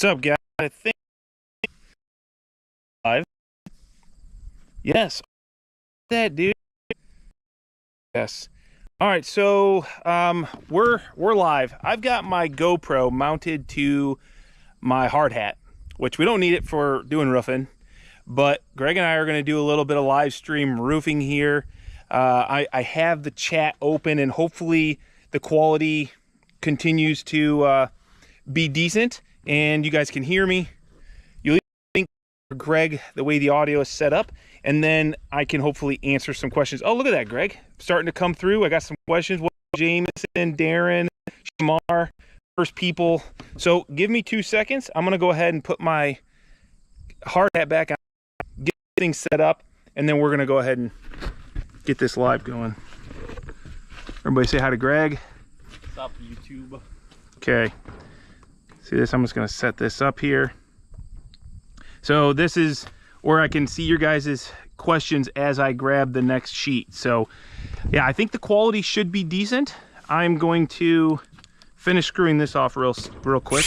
What's up, guys? I think live. Yes, that dude. Yes. All right, so we're live. I've got my GoPro mounted to my hard hat, which we don't need it for doing roofing, but Greg and I are going to do a little bit of live stream roofing here. I have the chat open, and hopefully the quality continues to be decent, and you guys can hear me. You'll think Greg the way the audio is set up, and then I can hopefully answer some questions. Oh, look at that, Greg. Starting to come through. I got some questions. Jameson, Darren, Shamar, first people. So give me 2 seconds. I'm going to go ahead and put my hard hat back on, get things set up, and then we're going to go ahead and get this live going. Everybody say hi to Greg. What's up, YouTube? Okay. See this? I'm just going to set this up here. So this is where I can see your guys' questions as I grab the next sheet. So yeah, I think the quality should be decent. I'm going to finish screwing this off real quick.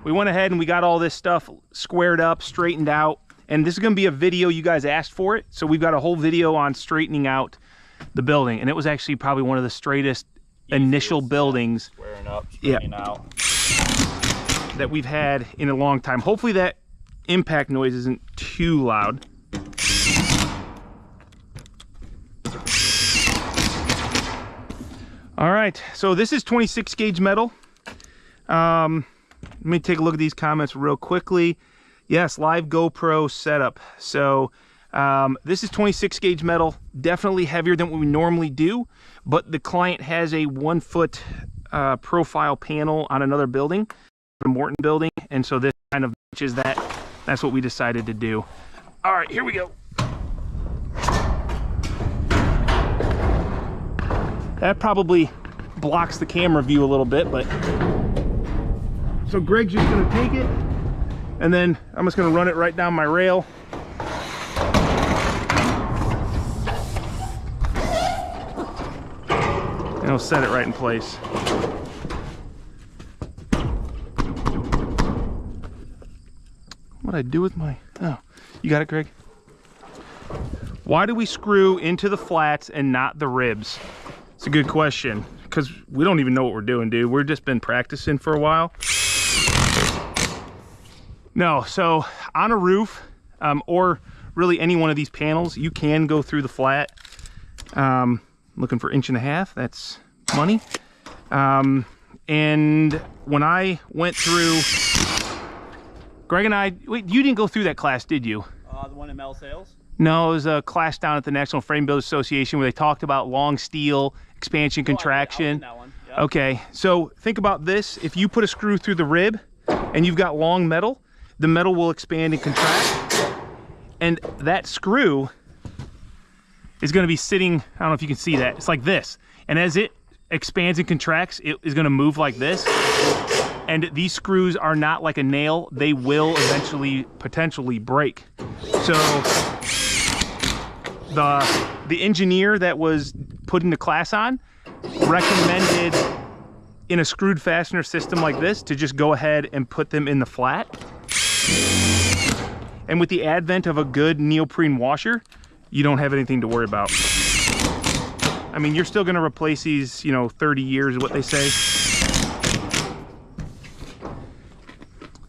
We went ahead and we got all this stuff squared up, straightened out, and this is going to be a video. You guys asked for it, so we've got a whole video on straightening out the building, and it was actually probably one of the straightest initial buildings Squaring up, straightening out that we've had in a long time. Hopefully that impact noise isn't too loud. All right, so this is 26 gauge metal. Let me take a look at these comments real quickly. Yes, live GoPro setup. So this is 26 gauge metal, definitely heavier than what we normally do, but the client has a 1 foot profile panel on another building, the Morton building, and so this kind of matches that. That's what we decided to do. All right, here we go. That probably blocks the camera view a little bit, but so Greg's just gonna take it, and then I'm just gonna run it right down my rail. And I'll set it right in place. What'd I do with my, oh, you got it, Greg? Why do we screw into the flats and not the ribs? It's a good question, because we don't even know what we're doing, dude. We've just been practicing for a while. No, so on a roof, or really any one of these panels, you can go through the flat. Looking for 1.5 inches, that's money. And when I went through, Greg and I, wait, you didn't go through that class, did you? The one in metal sales? No, it was a class down at the National Frame Builders Association where they talked about long steel, expansion, contraction. I was in that one. Yep. Okay, so think about this. If you put a screw through the rib and you've got long metal, the metal will expand and contract. And that screw is going to be sitting, I don't know if you can see that, it's like this. And as it expands and contracts, it is going to move like this. And these screws are not like a nail. They will eventually potentially break. So the engineer that was putting the class on recommended in a screwed fastener system like this to just go ahead and put them in the flat. And with the advent of a good neoprene washer, you don't have anything to worry about. I mean, you're still going to replace these, you know, 30 years is what they say.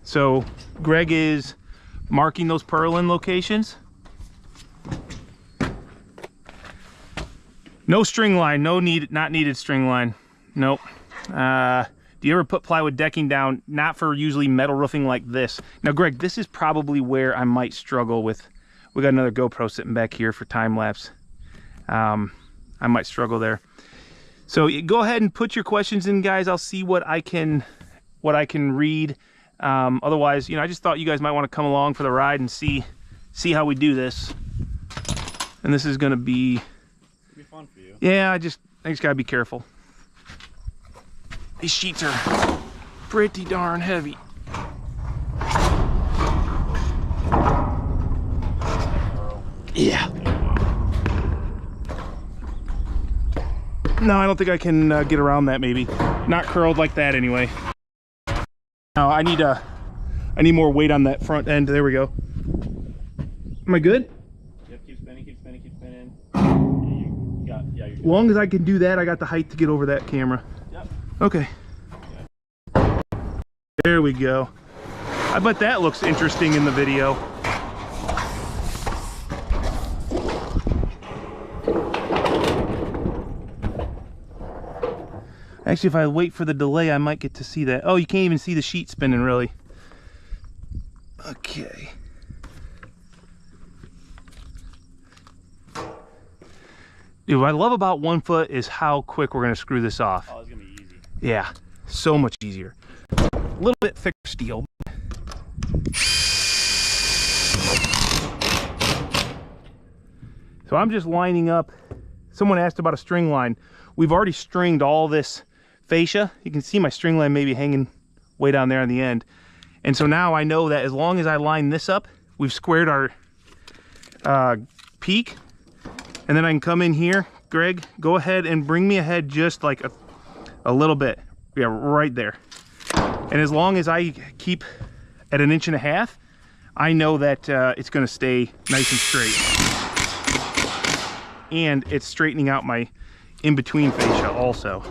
So Greg is marking those purlin locations. No string line, not needed string line. Nope. Do you ever put plywood decking down? Not for usually metal roofing like this. Now, Greg, this is probably where I might struggle with. We got another GoPro sitting back here for time lapse. I might struggle there. So go ahead and put your questions in, guys. I'll see what I can read. Otherwise, you know, I just thought you guys might want to come along for the ride and see how we do this. And this is going to be fun for you. Yeah, I just gotta be careful. These sheets are pretty darn heavy. Yeah. No, I don't think I can get around that, maybe. Not curled like that anyway. Now I need to I need more weight on that front end. There we go. Am I good? Yep, keep spinning, keep spinning, keep spinning. You're As long as I can do that, I got the height to get over that camera. Yep. Okay. There we go. I bet that looks interesting in the video. Actually, if I wait for the delay, I might get to see that. Oh, you can't even see the sheet spinning, really. Okay. Dude, what I love about 1 foot is how quick we're going to screw this off. Oh, it's going to be easy. Yeah, so much easier. A little bit thicker steel. So I'm just lining up. Someone asked about a string line. We've already stringed all this fascia. You can see my string line maybe hanging way down there on the end. And so now I know that as long as I line this up, we've squared our peak. And then I can come in here. Greg, go ahead and bring me ahead just like a little bit. Yeah, right there. And as long as I keep at 1.5 inches, I know that it's going to stay nice and straight. And it's straightening out my in-between fascia also.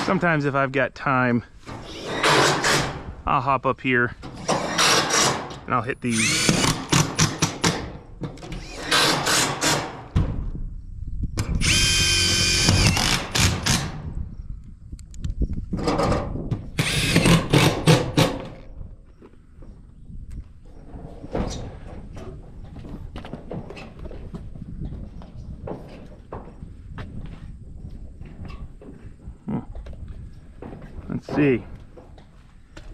Sometimes if I've got time, I'll hop up here and I'll hit these. Let's see.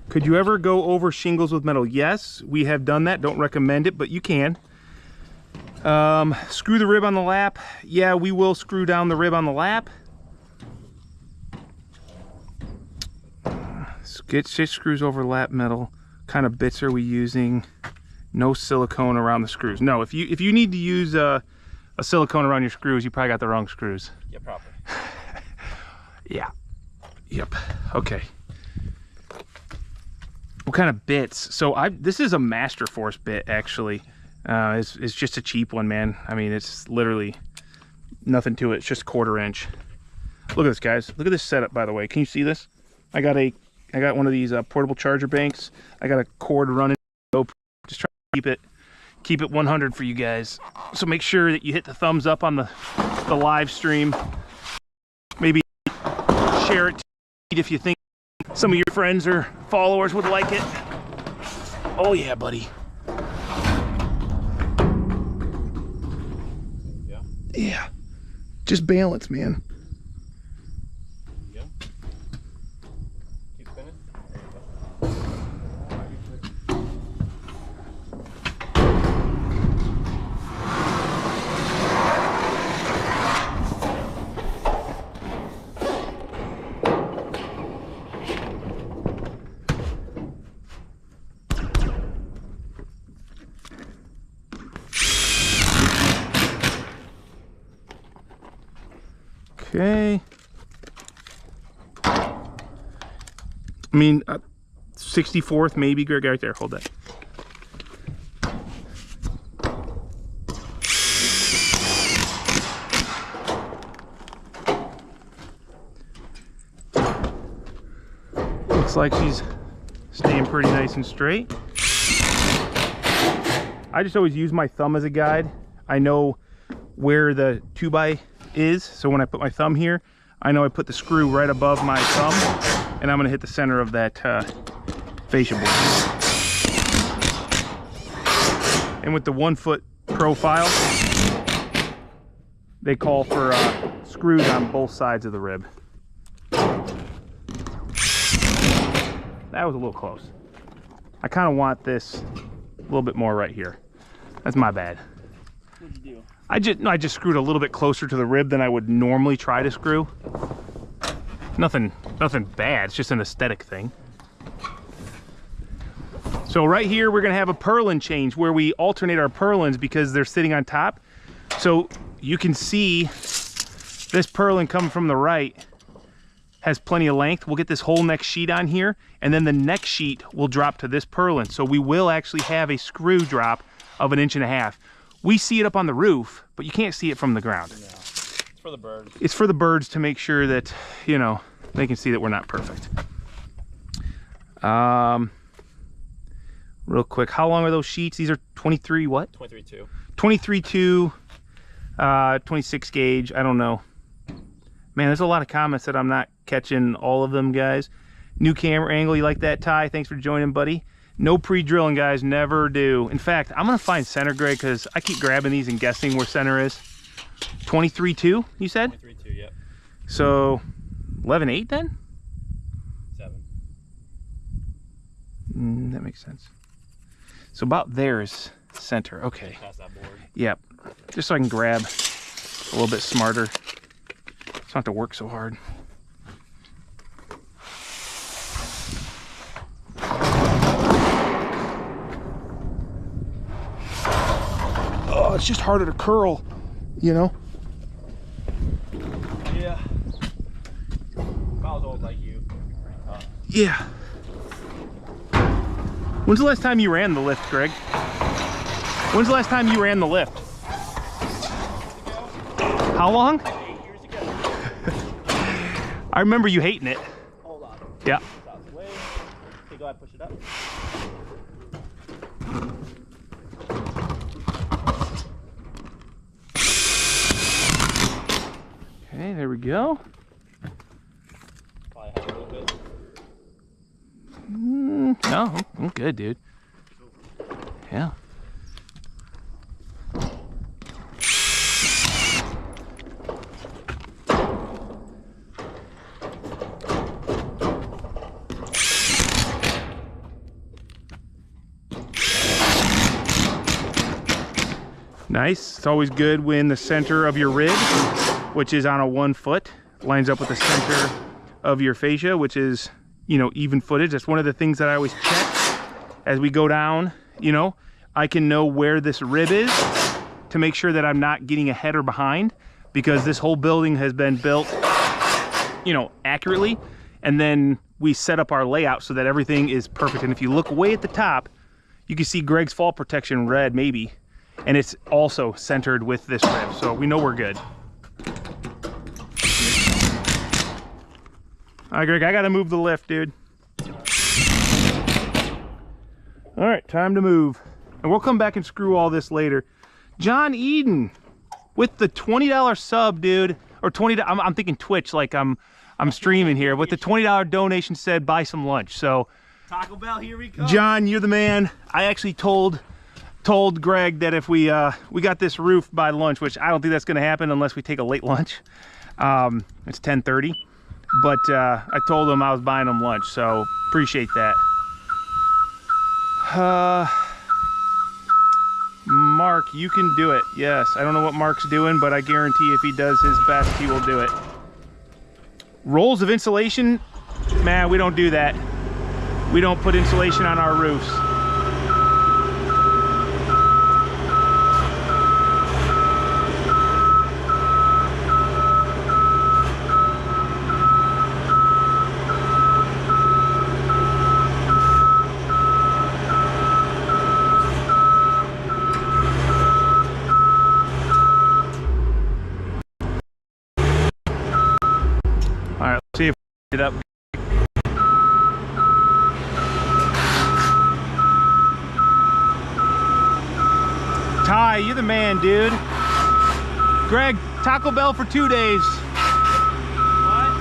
Could you ever go over shingles with metal? Yes, we have done that. Don't recommend it, but you can. Screw the rib on the lap. Yeah, we will screw down the rib on the lap. Get 6 screws over lap metal. What kind of bits are we using? No silicone around the screws. No, if you need to use a silicone around your screws, you probably got the wrong screws. Yeah, probably. Yeah. Yep. Okay. What kind of bits? So this is a Master Force bit actually. It's just a cheap one, man. I mean, it's literally nothing to it. It's just 1/4 inch. Look at this, guys. Look at this setup, by the way. Can you see this? I got one of these portable charger banks. I got a cord running. Just try to keep it 100 for you guys. So make sure that you hit the thumbs up on the live stream. Maybe share it if you think some of your friends or followers would like it. Oh yeah, buddy. Yeah. Yeah. Just balance, man. Yeah. Keep spinning. Okay. I mean, 64th maybe, Greg, right there. Hold that. Looks like she's staying pretty nice and straight. I just always use my thumb as a guide. I know where the 2x is, so when I put my thumb here, I know I put the screw right above my thumb, and I'm going to hit the center of that fascia board. And with the 1 foot profile, they call for screws on both sides of the rib. That was a little close. I kind of want this a little bit more right here. That's my bad. What'd you do? I just screwed a little bit closer to the rib than I would normally try to screw. Nothing bad. It's just an aesthetic thing. So right here, we're gonna have a purlin change where we alternate our purlins because they're sitting on top. So you can see this purlin coming from the right has plenty of length. We'll get this whole next sheet on here, and then the next sheet will drop to this purlin. So we will actually have a screw drop of 1.5 inches. We see it up on the roof, but you can't see it from the ground. Yeah. It's for the birds. It's for the birds to make sure that, you know, they can see that we're not perfect. Real quick, how long are those sheets? These are 23 what? 23.2. 23.2, 26 gauge, I don't know. Man, there's a lot of comments that I'm not catching all of them, guys. New camera angle, you like that, Ty? Thanks for joining, buddy. No pre-drilling, guys, never do. In fact, I'm gonna find center, Greg, because I keep grabbing these and guessing where center is. 23.2, you said? 23.2, yep. So 11.8 then? 7. That makes sense. So about there is center. Okay. Past that board. Yep. Just so I can grab a little bit smarter. So I don't have to work so hard. Oh, it's just harder to curl, you know? Yeah. If I was old like you. Yeah. When's the last time you ran the lift, Greg? When's the last time you ran the lift? How long? 8 years ago. I remember you hating it. Hold on. Yeah. Okay, go ahead, push it up. Okay, there we go. Probably have a little bit. No, I'm good, dude. Yeah. Nice. It's always good when the center of your rib, which is on a 1 foot, lines up with the center of your fascia, which is, you know, even footage. That's one of the things that I always check as we go down. You know, I can know where this rib is to make sure that I'm not getting ahead or behind, because this whole building has been built, you know, accurately. And then we set up our layout so that everything is perfect. And if you look way at the top, you can see Greg's fall protection red, maybe. And it's also centered with this rib. So we know we're good. All right, Greg, I gotta move the lift, dude. All right, time to move. And we'll come back and screw all this later. John Eden with the $20 sub, dude. Or $20, I'm thinking Twitch, like I'm streaming here. With the $20 donation said, buy some lunch. So Taco Bell, here we go. John, you're the man. I actually told Greg that if we got this roof by lunch, which I don't think that's gonna happen unless we take a late lunch. It's 10:30. But I told him I was buying him lunch, so appreciate that. Mark, you can do it. Yes, I don't know what Mark's doing, but I guarantee if he does his best, he will do it. Rolls of insulation? Man, we don't do that. We don't put insulation on our roofs. See if we get up. Ty, you're the man, dude. Greg, Taco Bell for 2 days. What?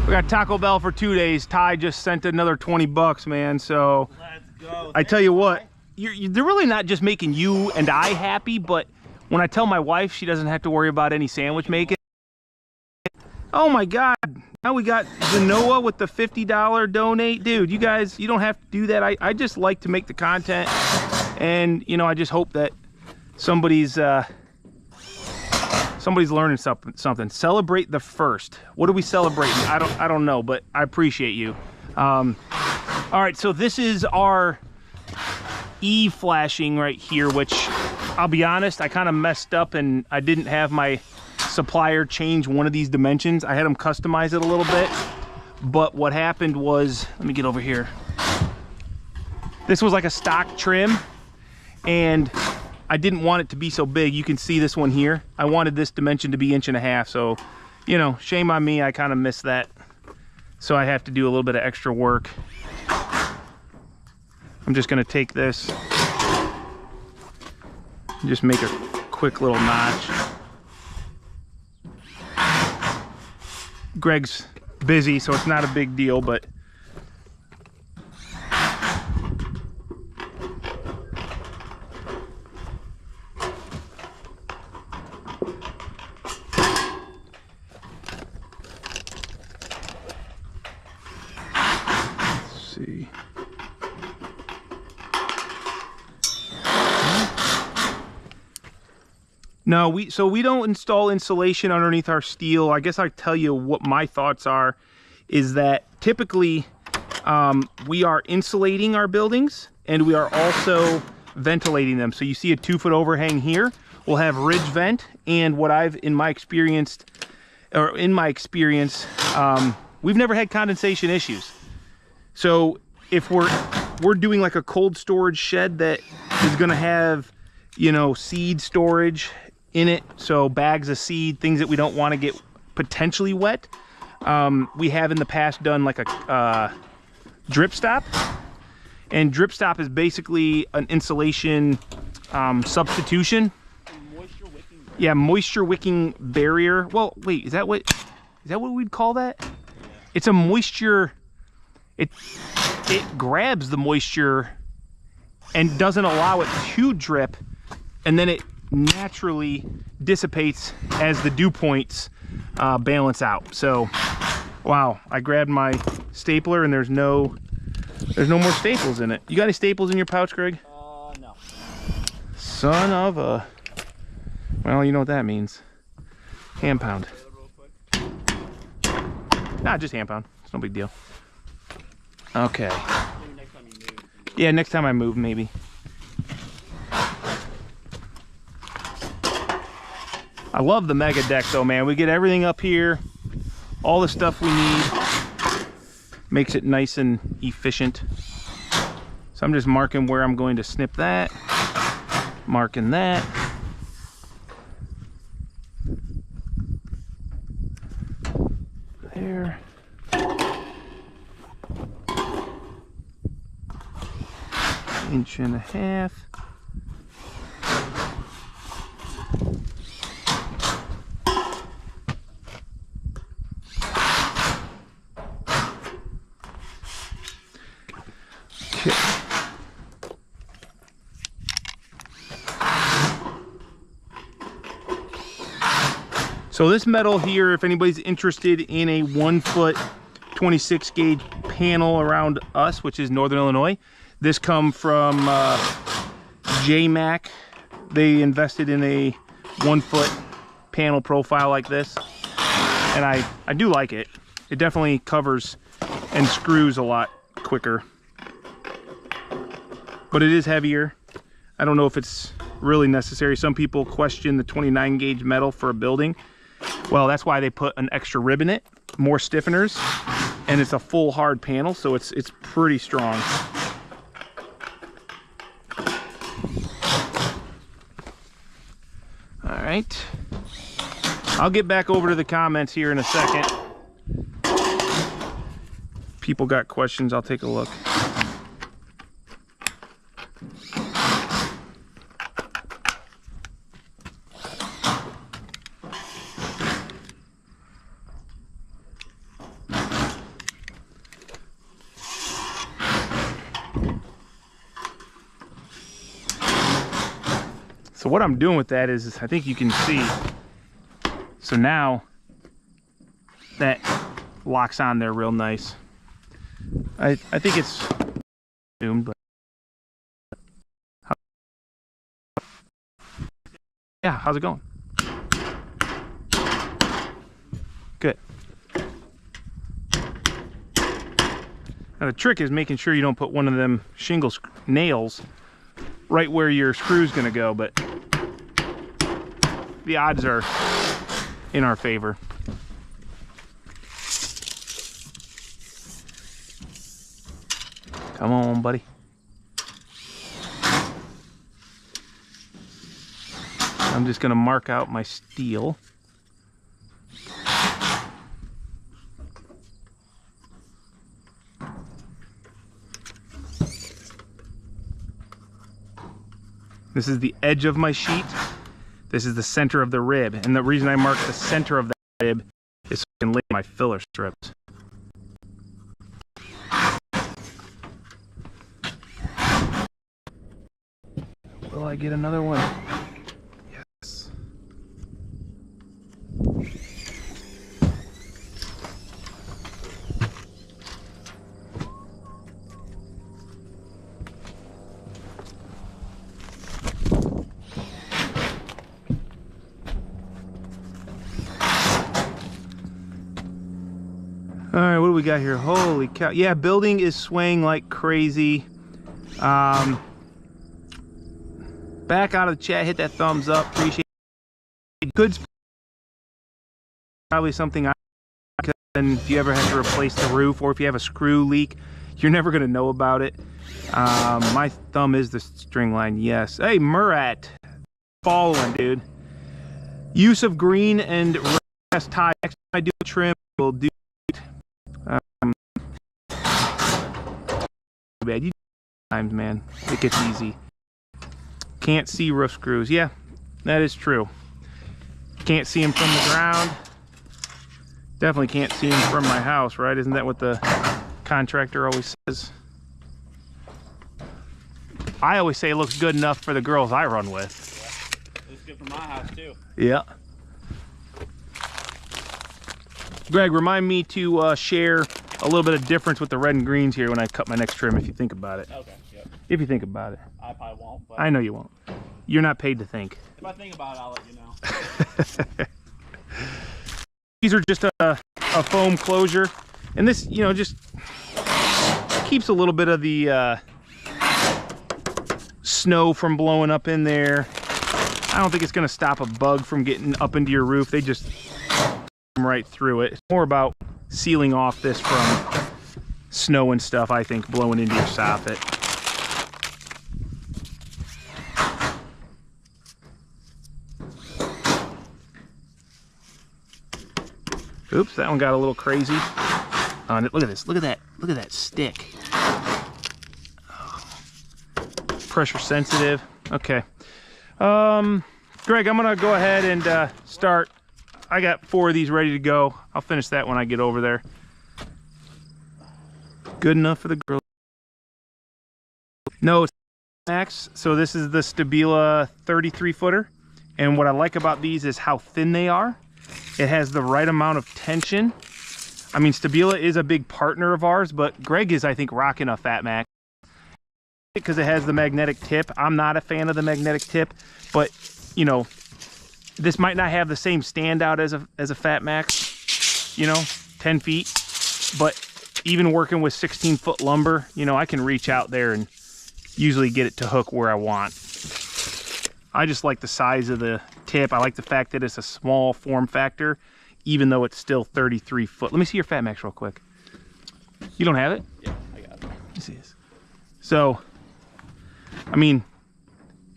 We got Taco Bell for 2 days. Ty just sent another 20 bucks, man. So Let's go. I tell you what, they're really not just making you and I happy, but when I tell my wife she doesn't have to worry about any sandwich making. Oh my God, now we got Zenoa with the $50 donate. Dude, you guys, you don't have to do that. I just like to make the content, and you know, I just hope that somebody's Somebody's learning something. Celebrate the first. What are we celebrating? I don't know, but I appreciate you. All right, so this is our E flashing right here, which I'll be honest, I kind of messed up and I didn't have my supplier change one of these dimensions. I had them customize it a little bit, but what happened was, let me get over here. This was like a stock trim, and I didn't want it to be so big. You can see this one here. I wanted this dimension to be 1.5 inches, so, you know, shame on me, I kind of missed that. So I have to do a little bit of extra work. I'm just gonna take this and just make a quick little notch. Greg's busy, so it's not a big deal, but let's see. No, we don't install insulation underneath our steel. I guess I tell you what my thoughts are, is that typically we are insulating our buildings and we are also ventilating them. So you see a 2-foot overhang here. We'll have ridge vent, and what I've in my experience, we've never had condensation issues. So if we're doing like a cold storage shed that is going to have, you know, seed storage in it, so bags of seed, things that we don't want to get potentially wet, we have in the past done like a drip stop. And drip stop is basically an insulation substitution. Moisture wicking. Yeah, moisture wicking barrier. Well, wait, is that what we'd call that? Yeah. It's a moisture, it grabs the moisture and doesn't allow it to drip, and then it naturally dissipates as the dew points balance out. So, wow, I grabbed my stapler and there's no more staples in it. You got any staples in your pouch, Greg? No. Son of a... Well, you know what that means. Hand pound. Nah, just hand pound. It's no big deal. Okay. Yeah, next time I move, maybe. I love the mega deck though, man. We get everything up here, all the stuff we need. Makes it nice and efficient. So I'm just marking where I'm going to snip that, marking that. There. Inch and a half. So this metal here, if anybody's interested in a 1-foot 26 gauge panel around us, which is Northern Illinois, this come from JMac. They invested in a 1-foot panel profile like this, and I do like it. It definitely covers and screws a lot quicker, but it is heavier. I don't know if it's really necessary. Some people question the 29 gauge metal for a building. Well, that's why they put an extra rib in it, more stiffeners, and it's a full hard panel, so it's pretty strong. All right. I'll get back over to the comments here in a second. People got questions, I'll take a look. So what I'm doing with that is, I think you can see, so now that locks on there real nice. I think it's zoomed, but yeah, how's it going? Now the trick is making sure you don't put one of them shingle nails right where your screw's gonna go, but the odds are in our favor. Come on, buddy. I'm just gonna mark out my steel. This is the edge of my sheet. This is the center of the rib. And the reason I mark the center of the rib is so I can lay my filler strips. Will I get another one? Yes. All right, what do we got here? Holy cow. Yeah, building is swaying like crazy. Back out of the chat, hit that thumbs up. Appreciate it. Good. Probably something I, and if you ever have to replace the roof or if you have a screw leak, you're never going to know about it. My thumb is the string line. Yes. Hey, Murat. Following, dude. Use of green and red tie. Next time I do a trim, we'll do bad. You times, man. It gets easy. Can't see roof screws. Yeah, that is true. Can't see them from the ground. Definitely can't see them from my house, right? Isn't that what the contractor always says? I always say it looks good enough for the girls I run with. Yeah. It looks good for my house too. Yeah. Greg, remind me to share a little bit of difference with the red and greens here when I cut my next trim, if you think about it. Okay, yep. If you think about it. I probably won't, but... I know you won't. You're not paid to think. If I think about it, I'll let you know. These are just a foam closure. And this, you know, just keeps a little bit of the snow from blowing up in there. I don't think it's going to stop a bug from getting up into your roof. They just come right through it. It's more about sealing off this from snow and stuff, I think, blowing into your soffit. Oops, that one got a little crazy. Look at this. Look at that stick. Oh. Pressure sensitive. Okay. Greg, I'm gonna go ahead and start. I got 4 of these ready to go. I'll finish that when I get over there. Good enough for the girl. No, it's max. So this is the Stabila 33 footer. And what I like about these is how thin they are. It has the right amount of tension. I mean, Stabila is a big partner of ours, but Greg is, I think, rocking a Fat Max because it has the magnetic tip. I'm not a fan of the magnetic tip, but you know, this might not have the same standout as a Fat Max, you know, 10 feet, but even working with 16-foot lumber, you know, I can reach out there and usually get it to hook where I want. I just like the size of the tip. I like the fact that it's a small form factor, even though it's still 33 foot. Let me see your Fat Max real quick. You don't have it? Yeah, I got it. Let me see this. So, I mean,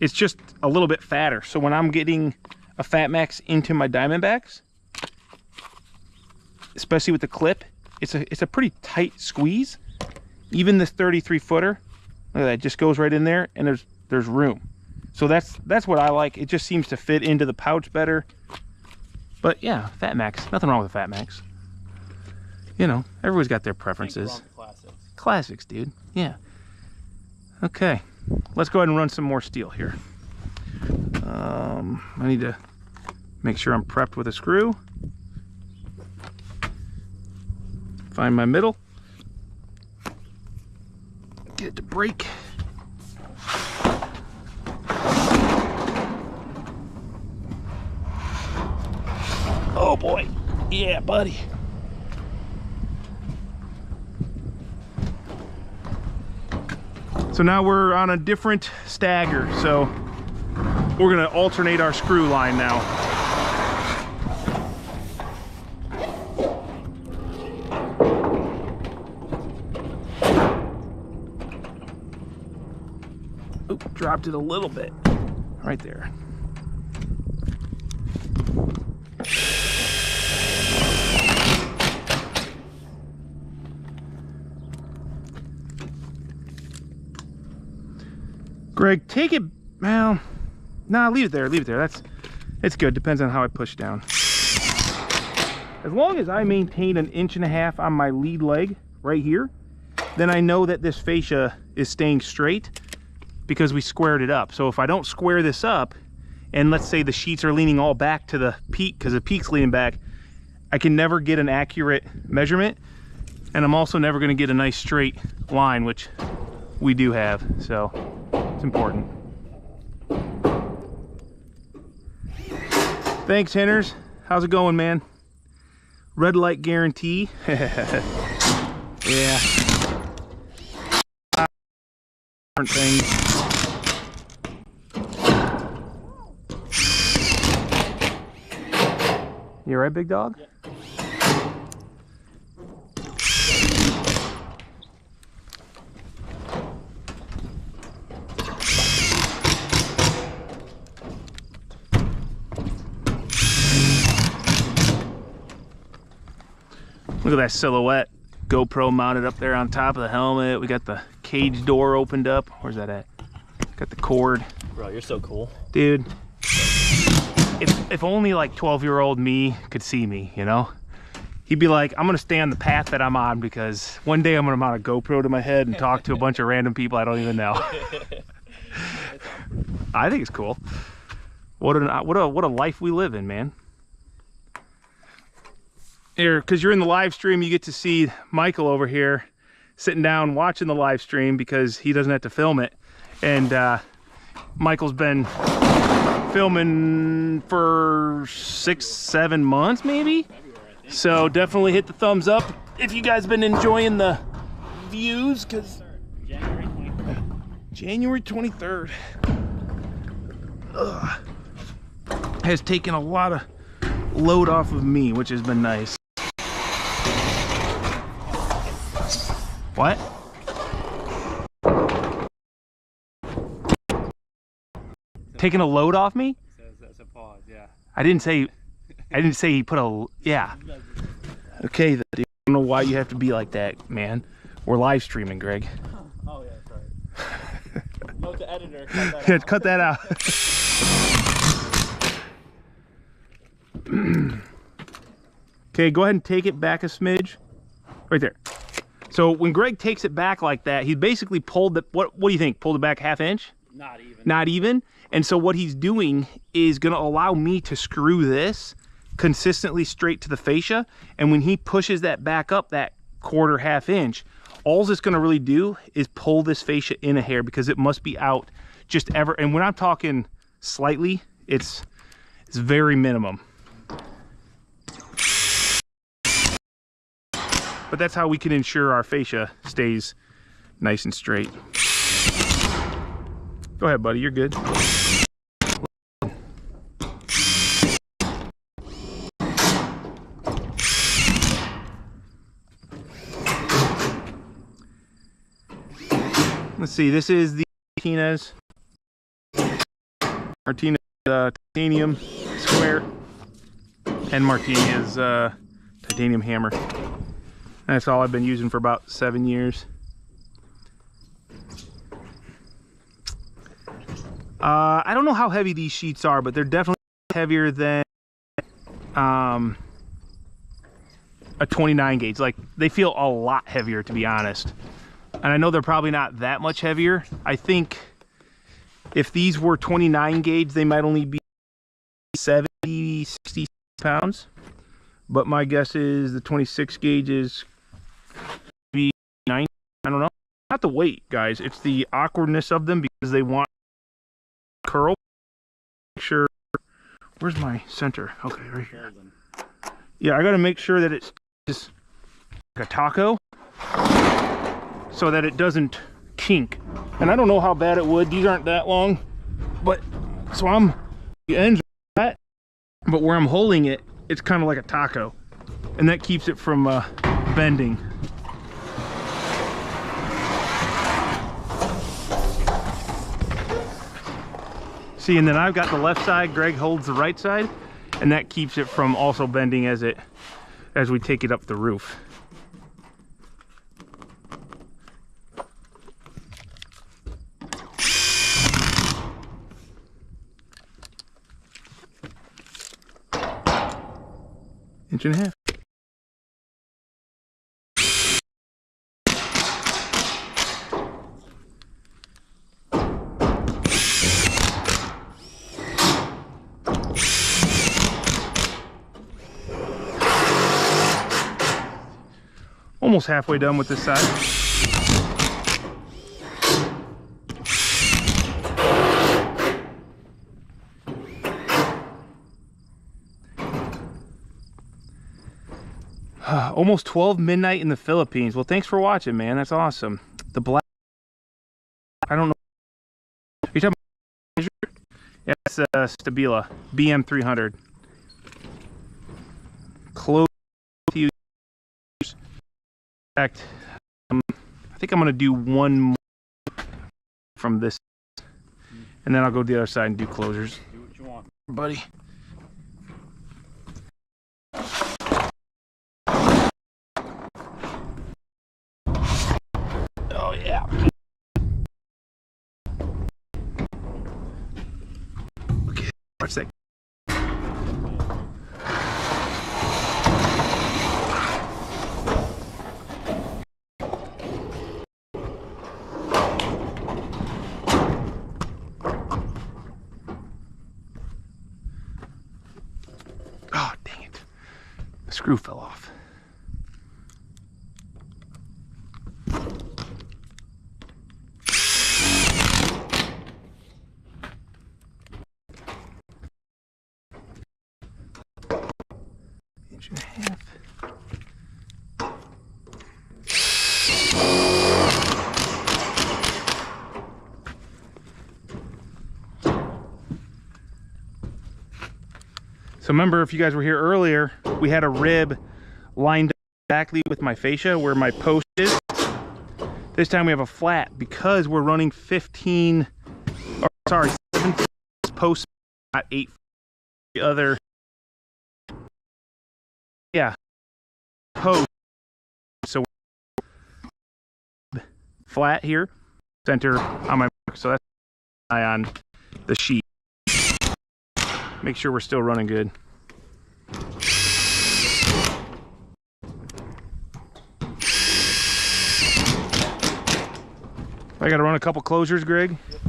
it's just a little bit fatter. So when I'm getting a Fat Max into my Diamondbacks, especially with the clip, it's a pretty tight squeeze. Even this 33 footer, look at that, it just goes right in there, and there's room. So that's what I like. It just seems to fit into the pouch better. But yeah, Fat Max, nothing wrong with a Fat Max. You know, everybody's got their preferences. Classics. Classics, dude. Yeah. Okay, let's go ahead and run some more steel here. I need to make sure I'm prepped with a screw. Find my middle. Get it to break. Oh boy. Yeah, buddy. So now we're on a different stagger, so we're gonna alternate our screw line now. Oop, dropped it a little bit. Right there. Greg, take it, well, nah, leave it there, leave it there. It's good, depends on how I push down. As long as I maintain 1.5 inches on my lead leg right here, then I know that this fascia is staying straight because we squared it up. So if I don't square this up, and let's say the sheets are leaning all back to the peak because the peak's leaning back, I can never get an accurate measurement, and I'm also never gonna get a nice straight line, which we do have, so it's important. Thanks, Henners. How's it going, man? Red light guarantee. Yeah. Different things. You all right, big dog? Yeah. Look at that silhouette. GoPro mounted up there on top of the helmet. We got the cage door opened up. Where's that at? Got the cord. Bro, you're so cool. Dude, if only like 12-year-old me could see me, you know? He'd be like, I'm gonna stay on the path that I'm on because one day I'm gonna mount a GoPro to my head and talk to a bunch of random people I don't even know. I think it's cool. What a life we live in, man. Here, because you're in the live stream, you get to see Michael over here sitting down watching the live stream because he doesn't have to film it. And Michael's been filming for 6-7 months maybe. So definitely hit the thumbs up if you guys been enjoying the views, because January 23rd has taken a lot of load off of me, which has been nice. What? Taking a load off me? That's a pause, yeah. I didn't say he put a, yeah. Okay, dude, I don't know why you have to be like that, man. We're live streaming, Greg. Oh yeah, sorry. Note to editor, cut that Yeah, out. cut that out. Okay, go ahead and take it back a smidge. Right there. So when Greg takes it back like that, he basically pulled the, what do you think? Pulled it back 1/2 inch? Not even. Not even? And so what he's doing is gonna allow me to screw this consistently straight to the fascia. And when he pushes that back up that 1/4 inch, all it's gonna really do is pull this fascia in a hair because it must be out just ever. And when I'm talking slightly, it's very minimum. But that's how we can ensure our fascia stays nice and straight. Go ahead, buddy, you're good. Let's see, this is the Martinez titanium square and Martinez titanium hammer. That's all I've been using for about 7 years. I don't know how heavy these sheets are, but they're definitely heavier than a 29 gauge. Like, they feel a lot heavier, to be honest. And I know they're probably not that much heavier. I think if these were 29 gauge, they might only be 70, 60 pounds. But my guess is the 26 gauge is be 90. I don't know. Not the weight, guys. It's the awkwardness of them because they want curl. Make sure. Where's my center? Okay, right here. Yeah, I got to make sure that it's just like a taco, so that it doesn't kink. And I don't know how bad it would. These aren't that long, but so I'm the ends are flat, but where I'm holding it, it's kind of like a taco, and that keeps it from bending. See, and then I've got the left side, Greg holds the right side, and that keeps it from also bending as we take it up the roof. Inch and a half. Almost halfway done with this side. Almost 12 midnight in the Philippines. Well, thanks for watching, man. That's awesome. The black, I don't know. Are you talking about? Yeah, it's Stabila BM 300. Close to you. In fact, I think I'm gonna do one more from this, and then I'll go to the other side and do closures. Do what you want, buddy. Oh yeah. Okay, watch that. Oh, dang it. The screw fell off. Inch and a half. So remember, if you guys were here earlier, we had a rib lined up exactly with my fascia where my post is. This time we have a flat because we're running 15, or sorry, 17 posts, not 8. The other, yeah, post. So flat here, center on my mark. So that's eye on the sheet. Make sure we're still running good. I got to run a couple closures, Greg. Yep.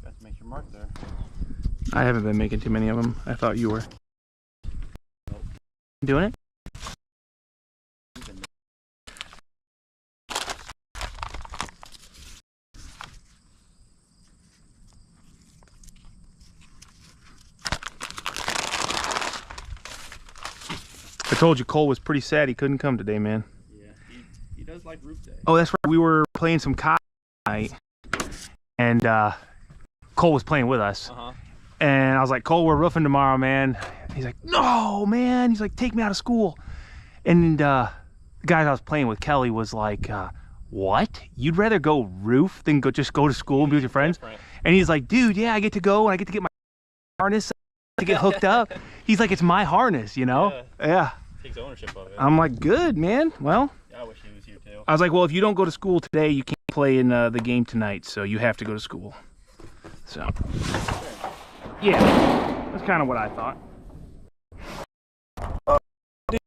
Got to make your mark there. I haven't been making too many of them. I thought you were. Nope. Doing it? I told you Cole was pretty sad he couldn't come today, man. Yeah, he does like roof day. Oh, that's right. We were playing some COD night, and Cole was playing with us. And I was like, Cole, we're roofing tomorrow, man. He's like, no, man. He's like, take me out of school. And the guy I was playing with, Kelly, was like, what? You'd rather go roof than just go to school and be with your friends? Different. And he's like, dude, yeah, I get to go and I get to get my harness to get hooked up. He's like, it's my harness, you know? Yeah. Takes ownership of it. I'm like, good, man. Well, Yeah, I wish he was here too. I was like, well, if you don't go to school today, you can't play in the game tonight, so you have to go to school. So, yeah, that's kind of what I thought. Okay,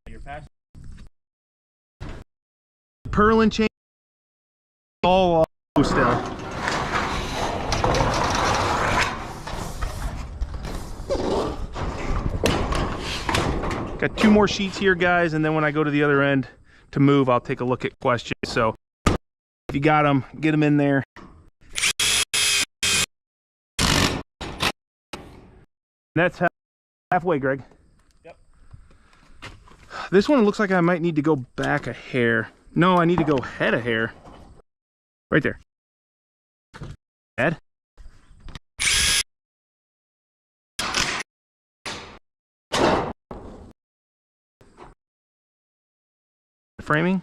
you're past. Purlin chain, all still. Got 2 more sheets here, guys, and then when I go to the other end to move, I'll take a look at questions. So if you got them, get them in there. That's halfway, Greg. Yep. This one looks like I might need to go back a hair. No, I need to go ahead a hair. Right there. Head. Framing.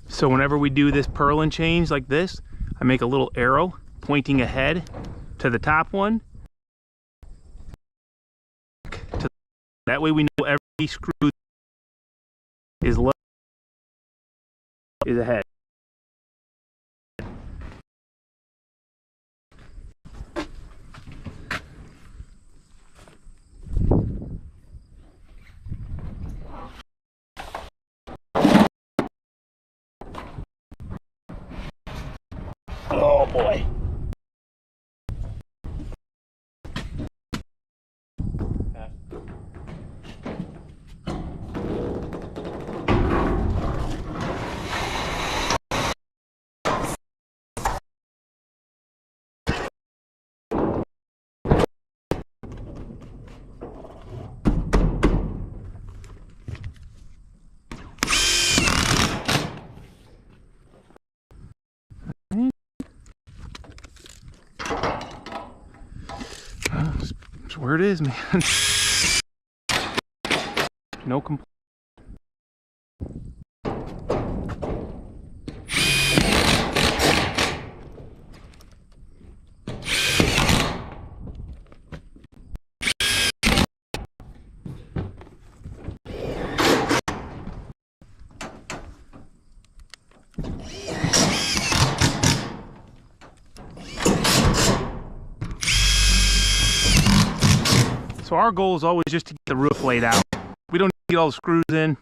So whenever we do this purlin change like this, I make a little arrow pointing ahead to the top one. That way we know every screw is low, is ahead. Oh boy. That's where it is, man. No complaint. So our goal is always just to get the roof laid out. We don't need to get all the screws in.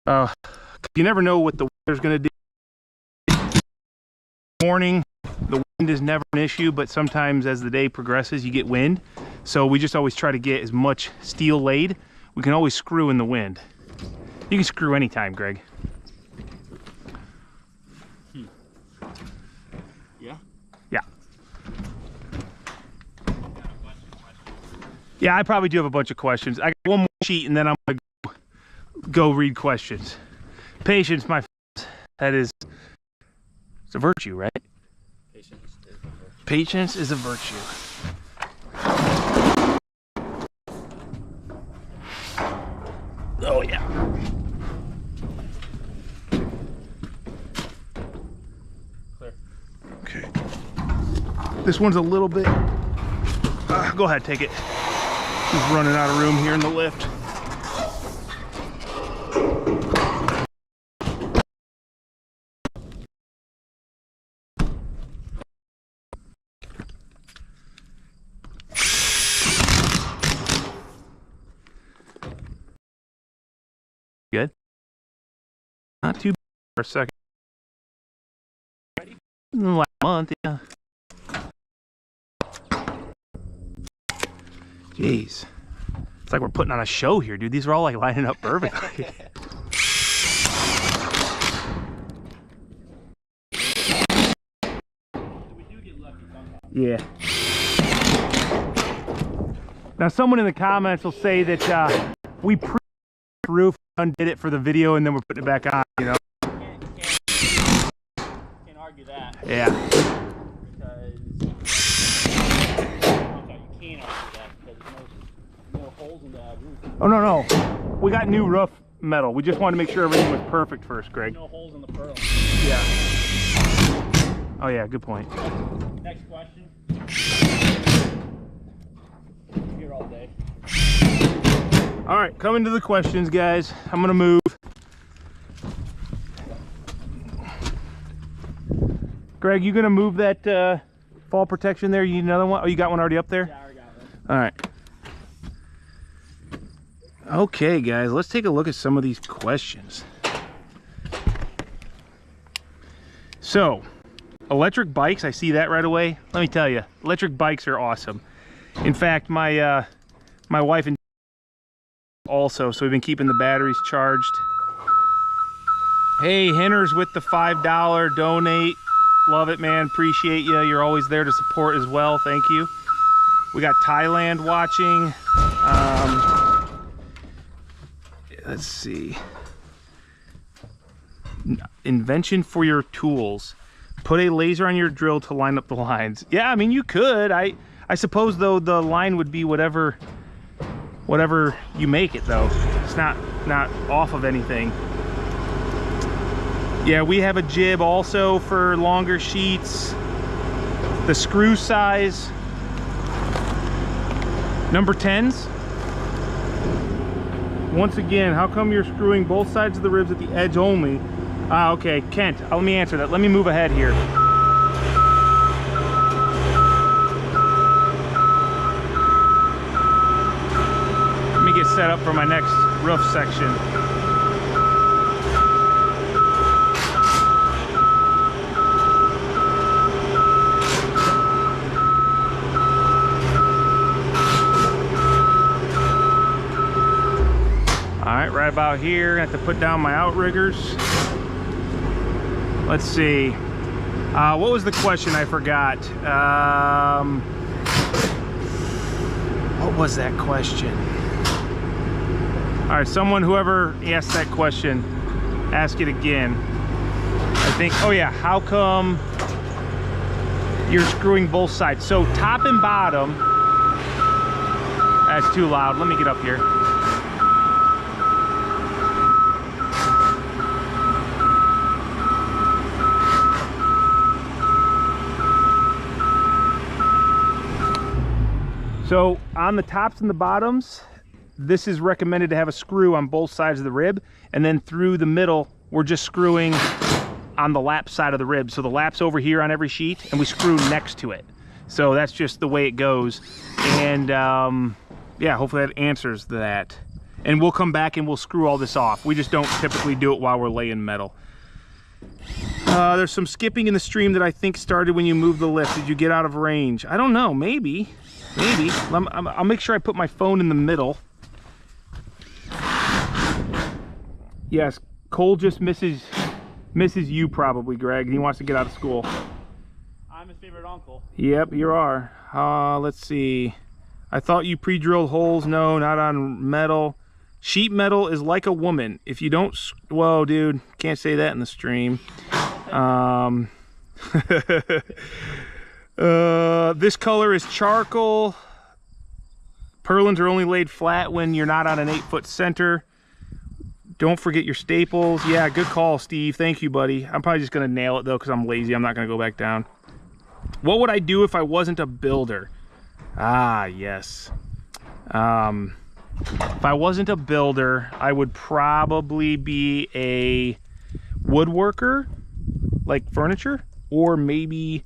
You never know what the weather's going to do. Morning, the wind is never an issue, but sometimes as the day progresses, you get wind. So we just always try to get as much steel laid. We can always screw in the wind. You can screw anytime, Greg. Yeah? Yeah. Yeah, I probably do have a bunch of questions. I got one more sheet and then I'm going to go read questions. Patience, my friends. That is, it's a virtue, right? Patience is a virtue. Oh, yeah. Clear. Okay. This one's a little bit... go ahead, take it. He's running out of room here in the lift. Good. Not too bad for a second. Last month, yeah. Jeez. It's like we're putting on a show here, dude. These are all like lining up perfectly. Yeah. Now someone in the comments will say that we pre-roof undid it for the video and then we're putting it back on, you know? Can't argue that. Yeah. Because you can't argue that because there's no holes in the roof. Oh, no. We got new roof metal. We just wanted to make sure everything was perfect first, Greg. No holes in the pearl. Yeah. Oh yeah, good point. Next question. Here all day. All right, coming to the questions, guys. I'm gonna move. Greg, you gonna move that fall protection there? You need another one? Oh, you got one already up there? Yeah, I already got one. All right. Okay, guys, let's take a look at some of these questions. So, electric bikes, I see that right away. Let me tell you, electric bikes are awesome. In fact, my wife and also, so we've been keeping the batteries charged. Hey, Henner's with the $5 donate. Love it, man. Appreciate you. You're always there to support as well. Thank you. We got Thailand watching. Let's see. Invention for your tools. Put a laser on your drill to line up the lines. Yeah, I mean, you could. I suppose, though, the line would be whatever you make it, though. It's not off of anything. Yeah, we have a jib also for longer sheets. The screw size, number 10s. Once again, how come you're screwing both sides of the ribs at the edge only? Ah, okay, Kent, let me answer that. Let me move ahead here. Let me get set up for my next roof section. Right about here, I have to put down my outriggers. Let's see. What was the question? I forgot. What was that question? All right, whoever asked that question, ask it again. I think, oh yeah, how come you're screwing both sides? So top and bottom, that's too loud. Let me get up here. So on the tops and the bottoms, this is recommended to have a screw on both sides of the rib, and then through the middle, we're just screwing on the lap side of the rib. So the lap's over here on every sheet, and we screw next to it. So that's just the way it goes. And yeah, hopefully that answers that. And we'll come back and we'll screw all this off. We just don't typically do it while we're laying metal. There's some skipping in the stream that I think started when you moved the lift. Did you get out of range? I don't know, maybe. Maybe. I'll make sure I put my phone in the middle. Yes, Cole just misses you probably, Greg. He wants to get out of school. I'm his favorite uncle. Yep, you are. Let's see. I thought you pre-drilled holes. No, not on metal. Sheet metal is like a woman. If you don't... Whoa, dude. Can't say that in the stream. This color is charcoal. Purlins are only laid flat when you're not on an 8-foot center. Don't forget your staples. Yeah, good call, Steve. Thank you, buddy. I'm probably just gonna nail it though because I'm lazy. I'm not gonna go back down. What would I do if I wasn't a builder? Ah, yes. If I wasn't a builder, I would probably be a woodworker, like furniture, or maybe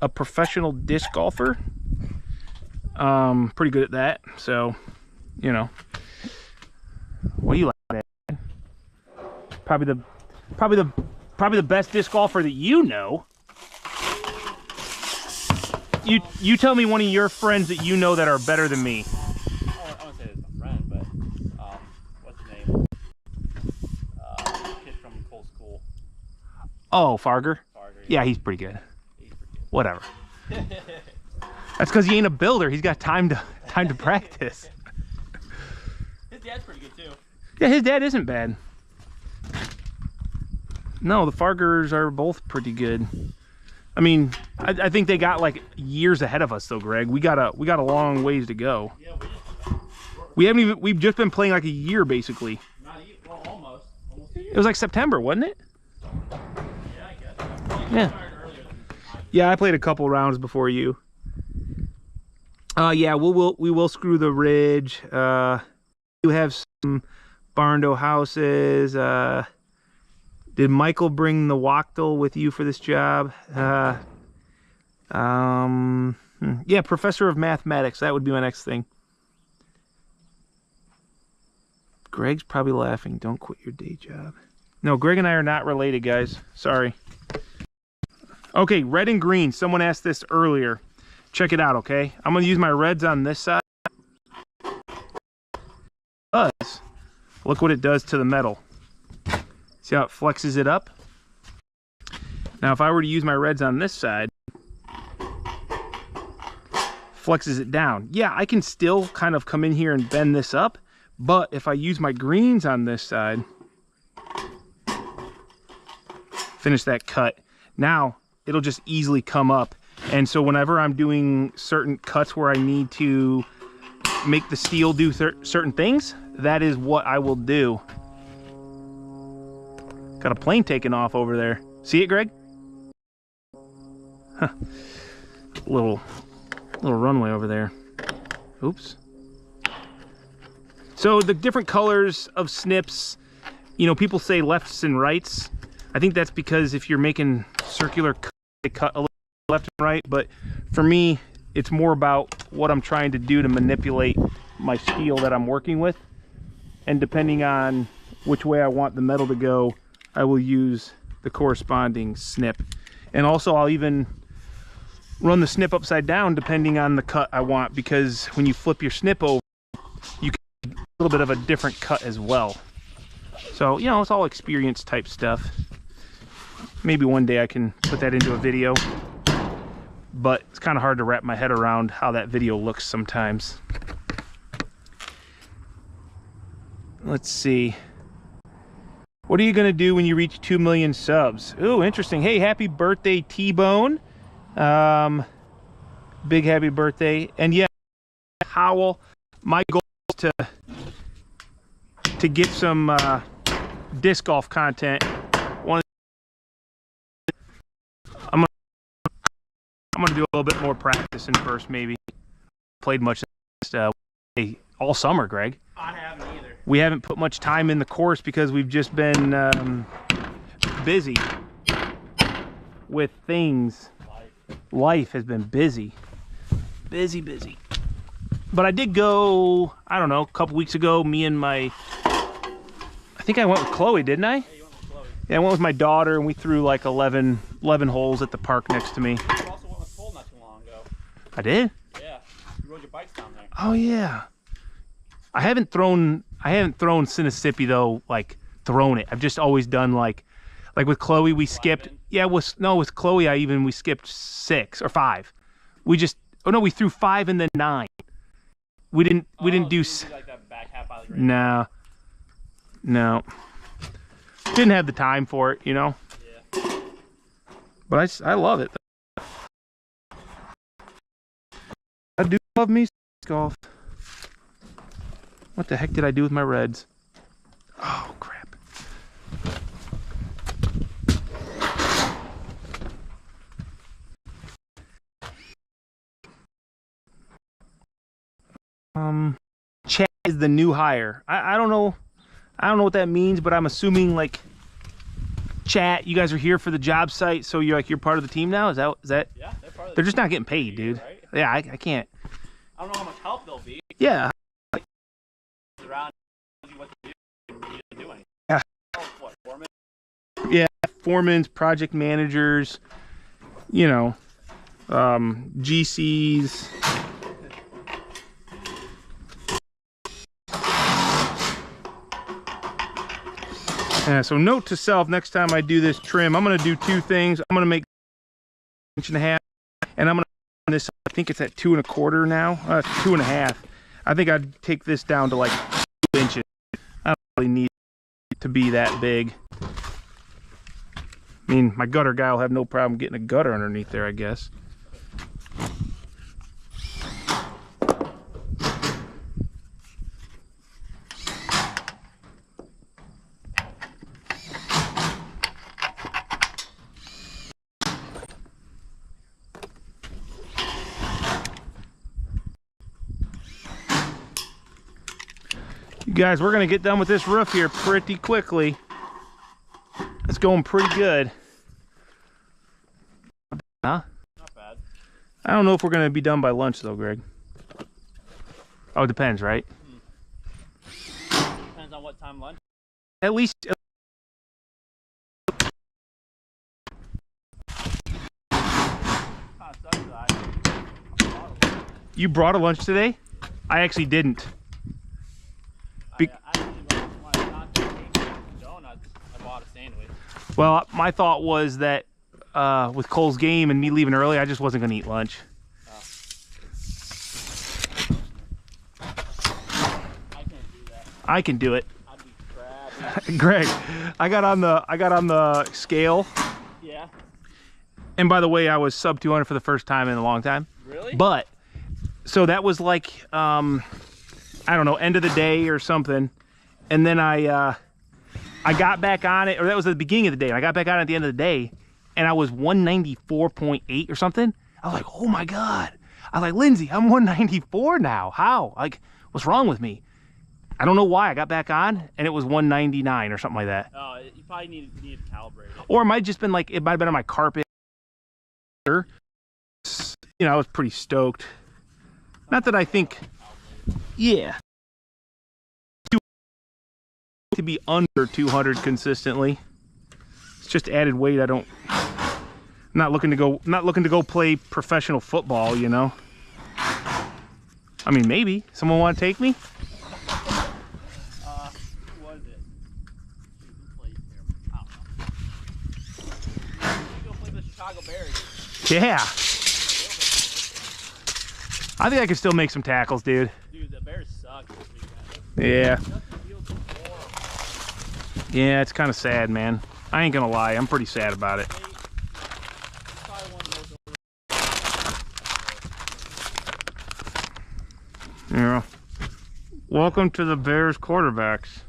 a professional disc golfer. Pretty good at that, so you know. What do you like at? Probably the best disc golfer that you know. You tell me one of your friends that you know that are better than me. I wouldn't say it's a friend, but what's his name? Kid from Cole's school. Oh, Farger? Yeah, he's pretty good. Whatever. That's because he ain't a builder. He's got time to practice. His dad's pretty good too. Yeah, his dad isn't bad. No, the Fargers are both pretty good. I mean, I think they got like years ahead of us though, Greg. We got a long ways to go. Yeah, we've just been playing like a year basically. Not even, well, almost a year. It was like September, wasn't it? Yeah, I guess. Yeah. Yeah, I played a couple rounds before you. Yeah, we will screw the ridge. You have some barn door houses. Did Michael bring the Wachtel with you for this job? Yeah, professor of mathematics. That would be my next thing. Greg's probably laughing. Don't quit your day job. No, Greg and I are not related, guys. Sorry. Okay, red and green. Someone asked this earlier. Check it out, okay? I'm going to use my reds on this side. Look what it does to the metal. See how it flexes it up? Now, if I were to use my reds on this side, flexes it down. Yeah, I can still kind of come in here and bend this up, but if I use my greens on this side, finish that cut, now it'll just easily come up. And so whenever I'm doing certain cuts where I need to make the steel do certain things, that is what I will do. Got a plane taking off over there. See it, Greg? Huh. Little runway over there. Oops. So the different colors of snips, you know, people say lefts and rights. I think that's because if you're making circular cuts, they cut a little left and right, but for me, it's more about what I'm trying to do to manipulate my steel that I'm working with. And depending on which way I want the metal to go, I will use the corresponding snip. And also I'll even run the snip upside down depending on the cut I want, because when you flip your snip over, you can get a little bit of a different cut as well. So, you know, it's all experience type stuff. Maybe one day I can put that into a video, but it's kind of hard to wrap my head around how that video looks sometimes. Let's see. What are you going to do when you reach 2 million subs? Ooh, interesting. Hey, happy birthday, T-Bone. Big happy birthday. And yeah, Howell, my goal is to get some disc golf content. I'm gonna do a little bit more practicing first, maybe. Played much all summer, Greg. I haven't either. We haven't put much time in the course because we've just been busy with things. Life has been busy. Busy. But I did go, I don't know, a couple weeks ago, me and I think I went with Chloe, didn't I? Yeah, you went with Chloe. Yeah, I went with my daughter and we threw like 11 holes at the park next to me. You also went with Cole not too long ago. I did? Yeah, you rode your bikes down there. Oh yeah. I haven't thrown Sinisippi though, like thrown it. I've just always done like with Chloe we skipped. Yeah, with Chloe we skipped 6 or 5. We threw 5 and then 9. We didn't do like that back half out of the No. Didn't have the time for it, you know. Yeah. But I love it. I do love me golf. What the heck did I do with my reds? Oh crap. Chad is the new hire. I don't know what that means, but I'm assuming like chat, you guys are here for the job site, so you're part of the team now? Is that Yeah, they're part of the They're just not getting paid, dude. Right? Yeah, I can't. I don't know how much help they'll be. Yeah. Around what to do anything. Yeah. What, foreman? Yeah, foremans, project managers, you know, GCs. Yeah, so note to self, next time I do this trim, I'm going to do 2 things. I'm going to make 1.5 inches, and I'm going to this, I think it's at 2 1/4 now, 2 1/2. I think I'd take this down to like 2 inches. I don't really need it to be that big. I mean, my gutter guy will have no problem getting a gutter underneath there, I guess. Guys, we're gonna get done with this roof here pretty quickly. It's going pretty good. Huh? Not bad. I don't know if we're gonna be done by lunch though, Greg. Oh, it depends, right? Depends on what time lunch. At least. You brought a lunch today? I actually didn't. I actually when I got there, donuts, I bought a sandwich. Well, my thought was that with Cole's game and me leaving early, I just wasn't going to eat lunch. I can't do that. I can do it. I'd be crappy. Greg, I got on the scale. Yeah. And by the way, I was sub 200 for the first time in a long time. Really? But so that was like I don't know, end of the day or something. And then I got back on it, or that was at the beginning of the day. And I got back on it at the end of the day, and I was 194.8 or something. I was like, oh my God. I was like, Lindsay, I'm 194 now. How? Like, what's wrong with me? I don't know why. I got back on, and it was 199 or something like that. Oh, you probably need to calibrate it. Or it might have just been like, it might have been on my carpet. You know, I was pretty stoked. Not that I think, yeah. To be under 200 consistently. It's just added weight. I'm not looking to go play professional football, you know. I mean, maybe someone want to take me? Who was it? Who played there? I don't know. Go play the Chicago Bears. Yeah. I think I could still make some tackles, dude. Dude, the Bears suck this weekend. Yeah. Yeah, it's kind of sad, man. I ain't gonna lie, I'm pretty sad about it. Yeah. Welcome to the Bears quarterbacks.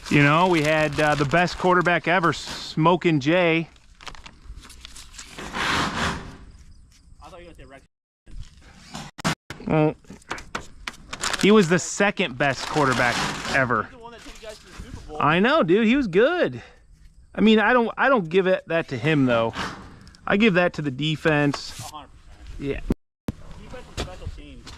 You know, we had the best quarterback ever, Smokin' Jay. I thought you were going to say Rex. Well, he was the second best quarterback ever. He's the one that took you guys to the Super Bowl. I know, dude. He was good. I mean, I don't give that to him though. I give that to the defense. 100%. Yeah. Defense and special teams.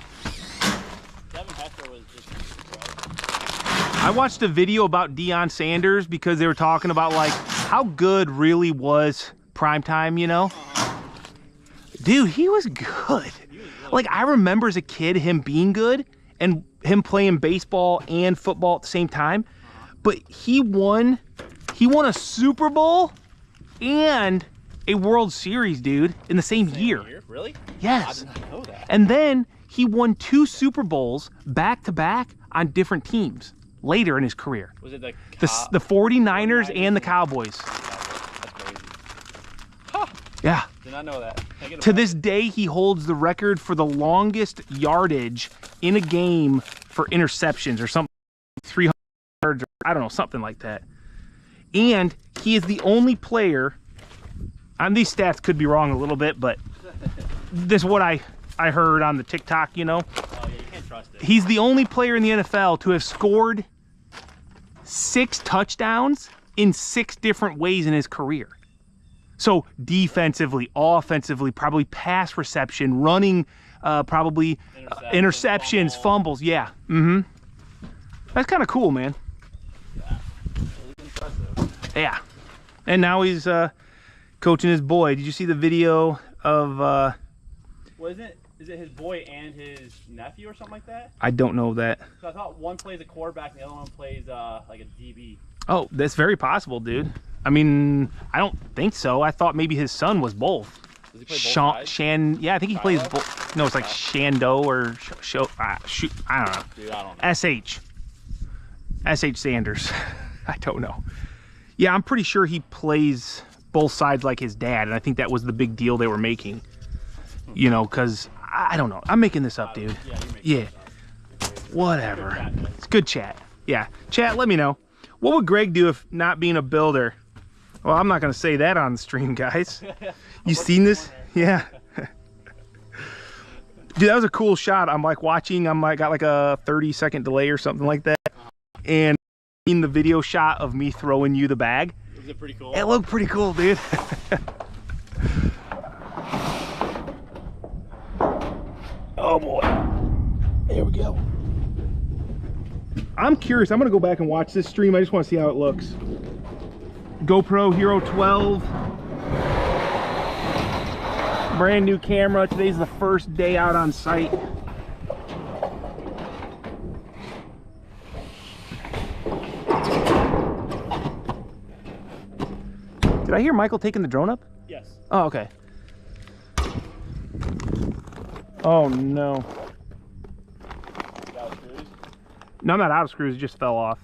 Devin Hester was just incredible. I watched a video about Deion Sanders because they were talking about like how good really was primetime, you know? Dude, he was good. Like, I remember as a kid him being good and him playing baseball and football at the same time. But he won a Super Bowl and a World Series, dude, in the same year. Really? Yes. I did not know that. And then he won 2 Super Bowls back to back on different teams later in his career. Was it the 49ers and the Cowboys. That's crazy. Huh. Yeah. Did not know that. To this day, he holds the record for the longest yardage in a game for interceptions or something, 300 yards, or I don't know, something like that. And he is the only player, and these stats could be wrong a little bit, but this is what I heard on the TikTok, you know. Oh, yeah, you can't trust it. He's the only player in the NFL to have scored 6 touchdowns in 6 different ways in his career. So defensively, offensively, probably pass reception, running, probably interceptions, fumbles. Yeah. Mm-hmm. That's kind of cool, man. Yeah. Really impressive. Yeah. And now he's coaching his boy. Did you see the video of... Is it his boy and his nephew or something like that? I don't know that. So I thought one plays a quarterback and the other one plays like a DB. Oh, that's very possible, dude. I mean, I don't think so. I thought maybe his son was both. Does he play both sides? Yeah, I think he plays both. No, it's like Shando or shoot. I don't know. Dude, I don't know. SH Sanders. I don't know. Yeah, I'm pretty sure he plays both sides like his dad, and I think that was the big deal they were making. You know, because I don't know. I'm making this up, dude. Yeah. Whatever. It's good chat. Yeah. Chat, let me know. What would Greg do if not being a builder? Well, I'm not going to say that on the stream, guys. You seen this? Yeah. Dude, that was a cool shot. I'm like watching, got like a 30-second delay or something like that. And in the video shot of me throwing you the bag. Was it pretty cool? It looked pretty cool, dude. Oh boy. There we go. I'm curious. I'm gonna go back and watch this stream. I just want to see how it looks. GoPro Hero 12. Brand new camera. Today's the first day out on site. Did I hear Michael taking the drone up? Yes. Oh, okay. Oh no. Out of screws? No, I'm not out of screws. It just fell off.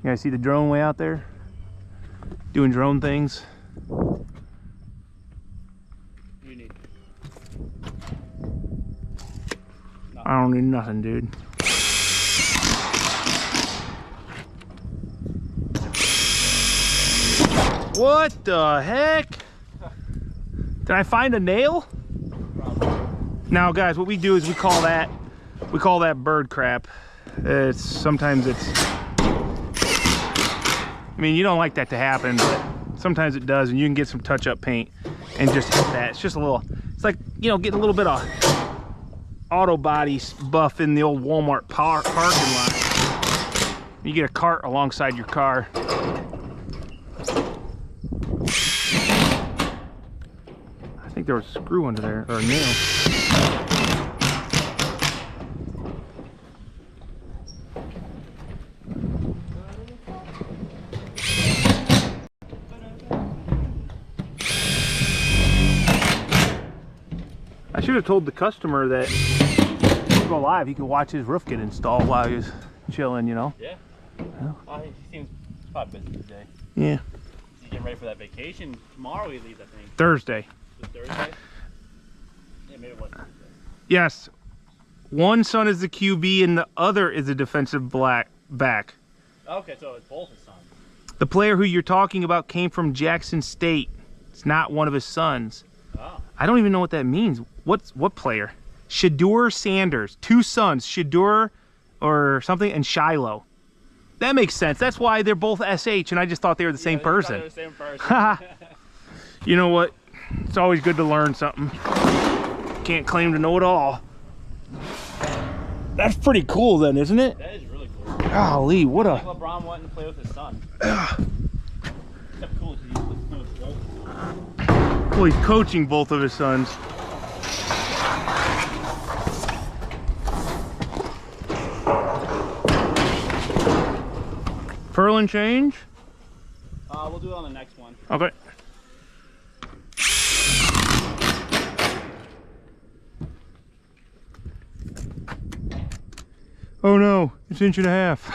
You guys see the drone way out there? Doing drone things. You need. I don't need nothing, dude. What the heck? Did I find a nail? Now, guys, what we do is we call that bird crap. Sometimes it's. I mean, you don't like that to happen, but sometimes it does, and you can get some touch-up paint and just hit that. It's just a little. It's like, you know, getting a little bit of auto body buff in the old Walmart parking lot. You get a cart alongside your car. I think there was a screw under there, or a nail. I should have told the customer that to go live, he could watch his roof get installed while he was chilling, you know? Yeah. He seems probably busy today. Yeah. He's getting ready for that vacation. Tomorrow he leaves, I think. Thursday. It's Thursday? Yeah, maybe it was Thursday. Yes. One son is the QB and the other is a defensive back. Okay, so it's both his sons. The player who you're talking about came from Jackson State. It's not one of his sons. Oh. I don't even know what that means. What player? Shadur Sanders. Two sons, Shadur or something, and Shiloh. That makes sense. That's why they're both SH, and I just thought they were the same person. They're the same person. You know what? It's always good to learn something. Can't claim to know it all. That's pretty cool then, isn't it? That is really cool. Golly, what a... Like LeBron wanting to play with his son. Except cool because he's with both. Well, he's coaching both of his sons. Pearl and change? We'll do it on the next one. Okay. Oh no, it's an inch and a half.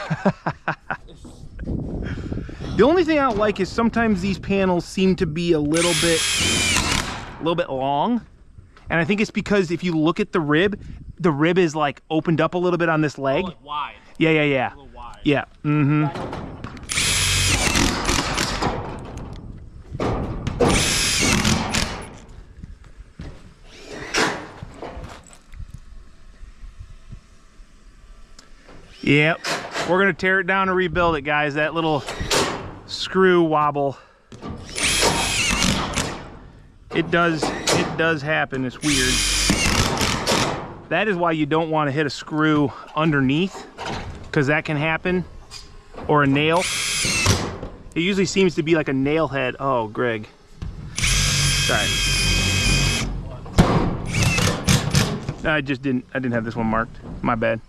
The only thing I don't like is sometimes these panels seem to be a little bit long. And I think it's because if you look at the rib is like opened up a little bit on this leg. Oh, wide. Yeah. A little wide. Yeah. Mm-hmm. Yep. We're gonna tear it down and rebuild it, guys. That little screw wobble. It does happen. It's weird. That is why you don't want to hit a screw underneath, because that can happen. Or a nail. It usually seems to be like a nail head. Oh, Greg. Sorry. I didn't have this one marked. My bad.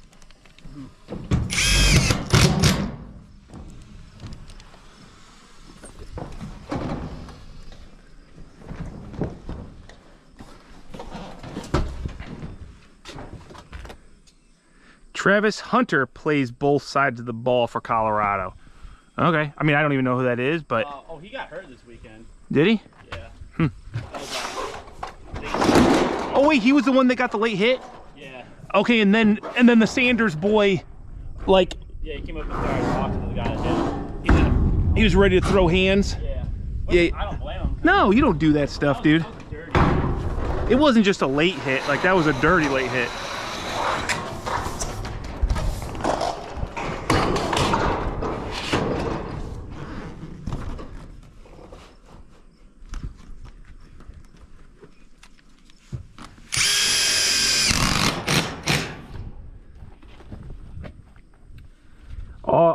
Travis Hunter plays both sides of the ball for Colorado. Okay. I mean, I don't even know who that is, but... oh, he got hurt this weekend. Did he? Yeah. Oh, wait, he was the one that got the late hit? Yeah. Okay, and then the Sanders boy, like... Yeah, he came up and started talking to the guy that hit him. He was ready to throw hands. Yeah. Yeah. I don't blame him. No, you don't do that stuff, dude. That was dirty. It wasn't just a late hit. Like, that was a dirty late hit.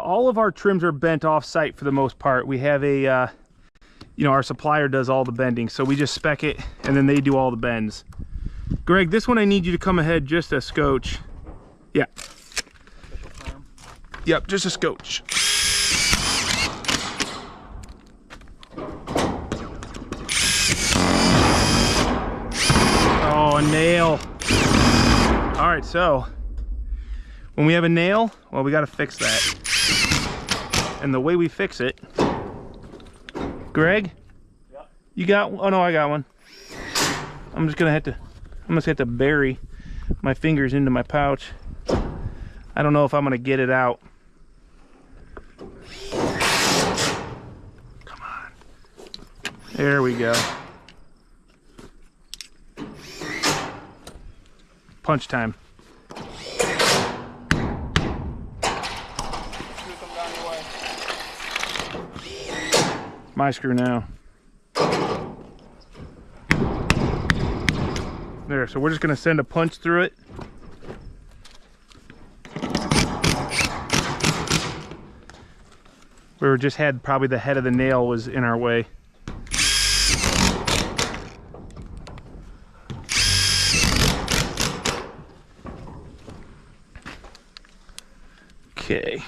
All of our trims are bent off site for the most part. We have a, you know, our supplier does all the bending, so we just spec it and then they do all the bends. Greg, this one I need you to come ahead just a scotch. Yeah. Yep, just a scotch. Oh, a nail. All right, so when we have a nail, well, we got to fix that. And the way we fix it, Greg, Yep. You got, oh no, I got one. I'm just gonna have to bury my fingers into my pouch. I don't know if I'm gonna get it out. Come on. There we go. Punch time. My screw now. There, so we're just gonna send a punch through it. We were just had probably the head of the nail was in our way. Okay.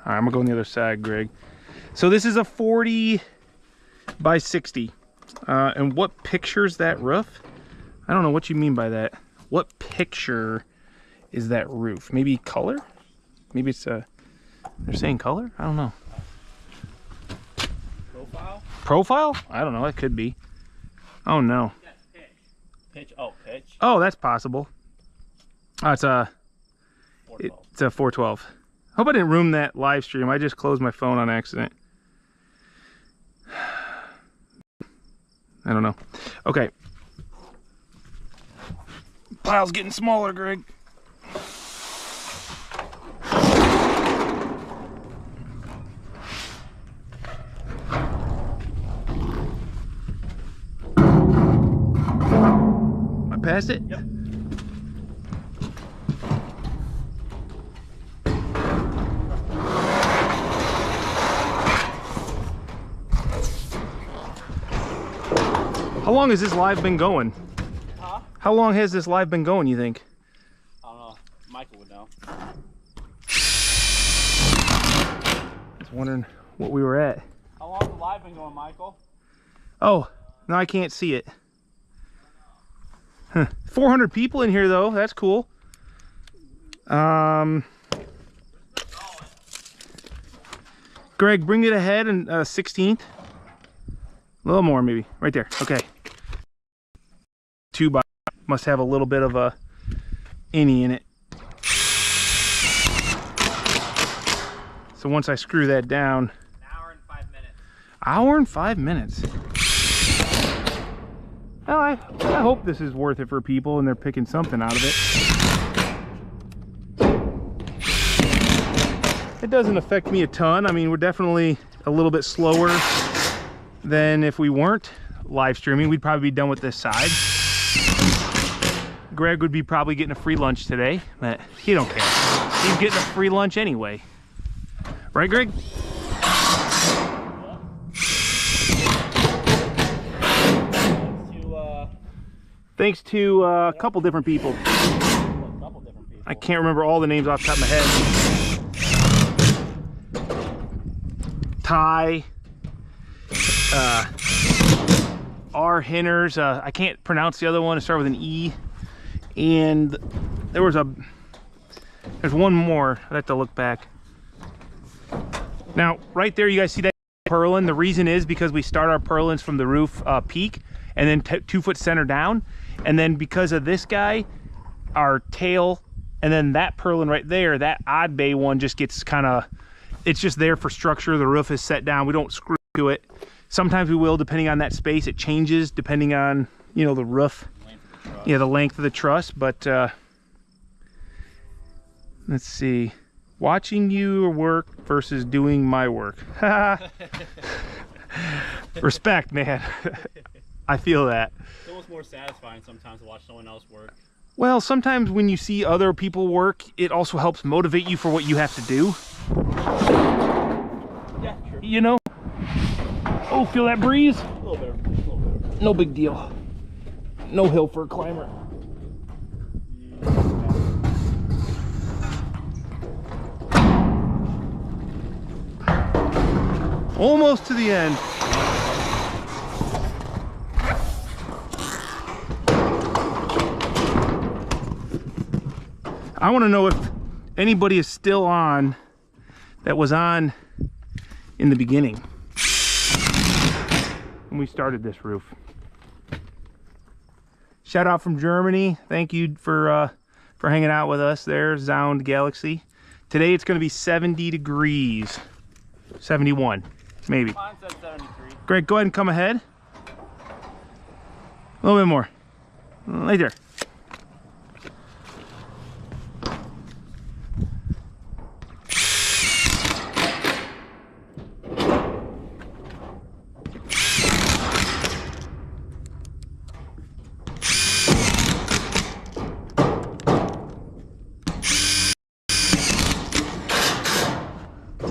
All right, I'm gonna go on the other side, Greg. So this is a 40 by 60. And what picture's that roof? I don't know what you mean by that. What picture is that roof? Maybe color? Maybe it's they're saying color? I don't know. Profile? Profile? I don't know, it could be. Oh no. Pitch. Pitch, oh, pitch. Oh, that's possible. Oh, it's a 412. It's a 412. Hope I didn't ruin that live stream. I just closed my phone on accident. I don't know. Okay. Pile's getting smaller, Greg. I passed it? Yep. How long has this live been going? Huh? How long has this live been going, you think? I don't know. Michael would know. Just wondering what we were at. How long has the live been going, Michael? Oh, no, I can't see it. Huh. 400 people in here, though. That's cool. Greg, bring it ahead and 16th. A little more, maybe. Right there. Okay. 2 by must have a little bit of a innie in it. So once I screw that down. An hour and 5 minutes. Hour and 5 minutes. Well, I hope this is worth it for people and they're picking something out of it. It doesn't affect me a ton. I mean, we're definitely a little bit slower than if we weren't live streaming. We'd probably be done with this side. Greg would be probably getting a free lunch today, but he don't care. He's getting a free lunch anyway. Right, Greg? Thanks to a couple different people. I can't remember all the names off the top of my head. Ty, R. Hinners, I can't pronounce the other one. It started with an E. And there's one more. I have to look back. Now, right there, you guys see that purlin? The reason is because we start our purlins from the roof peak and then 2 foot center down. And then because of this guy, our tail, and then that purlin right there, that odd bay one just gets kind of, it's just there for structure. The roof is set down. We don't screw to it. Sometimes we will, depending on that space. It changes depending on, you know, the roof. Yeah, the length of the truss. But let's see. Watching you work versus doing my work. Respect, man. I feel that. It's almost more satisfying sometimes to watch someone else work. Well, sometimes when you see other people work, it also helps motivate you for what you have to do. Yeah, true. You know? Oh, feel that breeze? A little bit. A little bit. No big deal. No hill for a climber. Almost to the end. I want to know if anybody is still on that was on in the beginning when we started this roof. Shout out from Germany. Thank you for hanging out with us there, Zound Galaxy. Today it's going to be 70 degrees. 71, maybe. Mine said 73. Greg, go ahead and come ahead. A little bit more. Right there.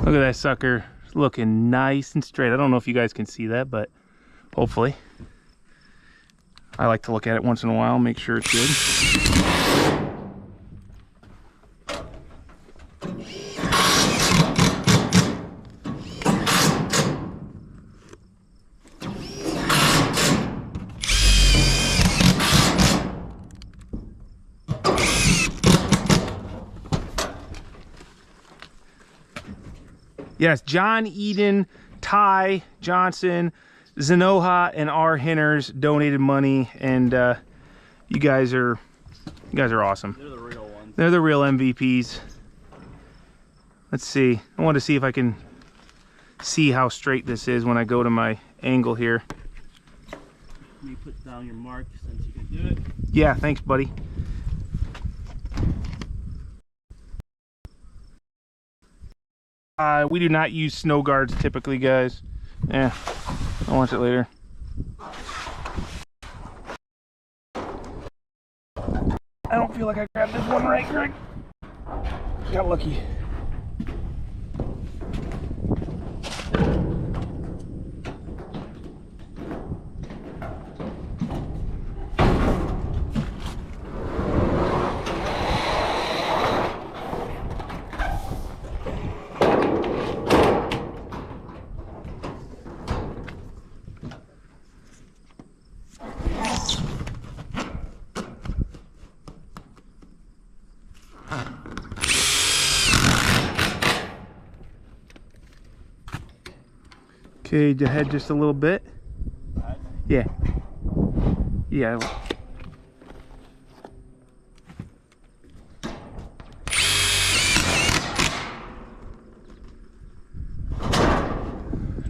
Look at that sucker looking nice and straight. I don't know if you guys can see that, but hopefully. I like to look at it once in a while, make sure it's good. Yes, John Eden, Ty Johnson, Zenoha, and R. Hinners donated money, and you guys are awesome. They're the real ones. They're the real MVPs. Let's see. I want to see if I can see how straight this is when I go to my angle here. Let me put down your mark since you can do it. Yeah, thanks, buddy. We do not use snow guards typically, guys. Yeah, I'll watch it later. I don't feel like I grabbed this one right, Greg. Got lucky. Okay, ahead just a little bit. Yeah. Yeah.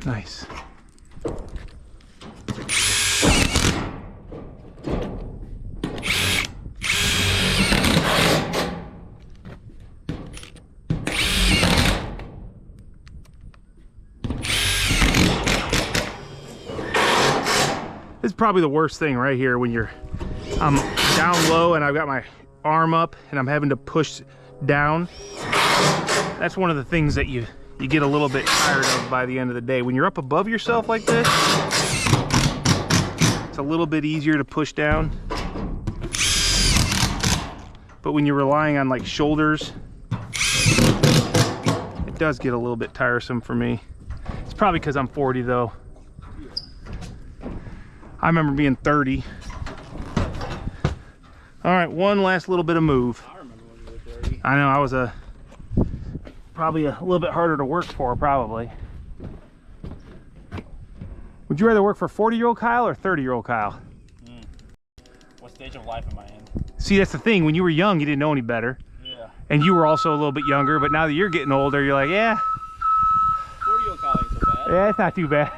Nice. This is probably the worst thing right here when I'm down low and I've got my arm up and I'm having to push down. That's one of the things that you get a little bit tired of by the end of the day. When you're up above yourself like this, it's a little bit easier to push down. But when you're relying on like shoulders, it does get a little bit tiresome for me. It's probably because I'm 40 though. I remember being 30. All right, one last little bit of move. I remember when you were 30. I know, I was probably a little bit harder to work for, probably. Would you rather work for 40-year-old Kyle or 30-year-old Kyle? What stage of life am I in? See, that's the thing. When you were young, you didn't know any better. Yeah. And you were also a little bit younger, but now that you're getting older, you're like, yeah. 40-year-old Kyle ain't so bad. Yeah, it's not too bad.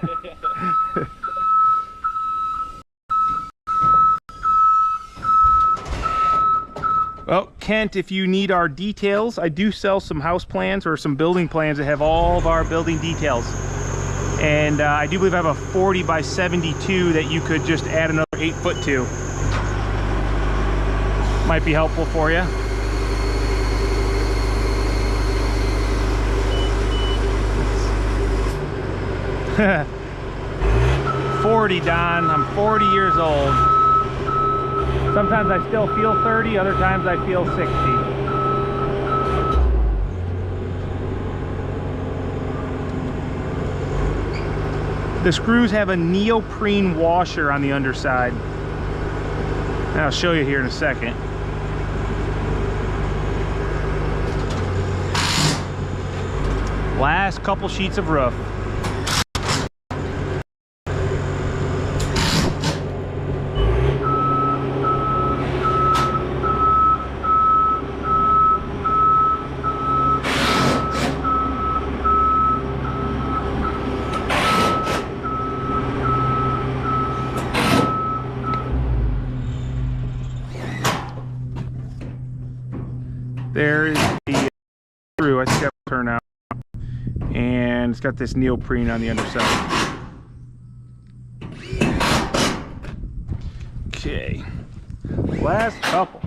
Well, Kent, if you need our details, I do sell some house plans or some building plans that have all of our building details. And I do believe I have a 40 by 72 that you could just add another 8 foot to. Might be helpful for you. "40, Don. I'm 40 years old. Sometimes I still feel 30, other times I feel 60. The screws have a neoprene washer on the underside. And I'll show you here in a second. Last couple sheets of roof. There is the screw. I think that will turn out. And it's got this neoprene on the underside. Okay. Last couple.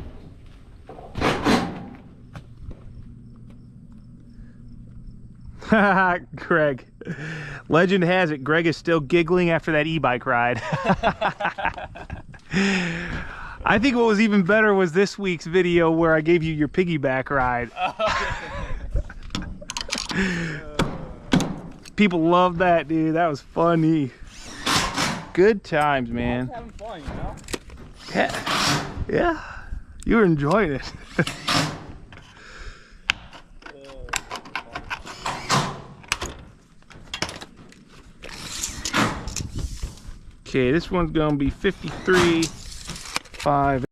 Greg. Legend has it, Greg is still giggling after that e-bike ride. I think what was even better was this week's video where I gave you your piggyback ride. People love that, dude. That was funny. Good times, man. Having fun, you know? Yeah. Yeah. You were enjoying it. Okay, this one's gonna be 53, 5.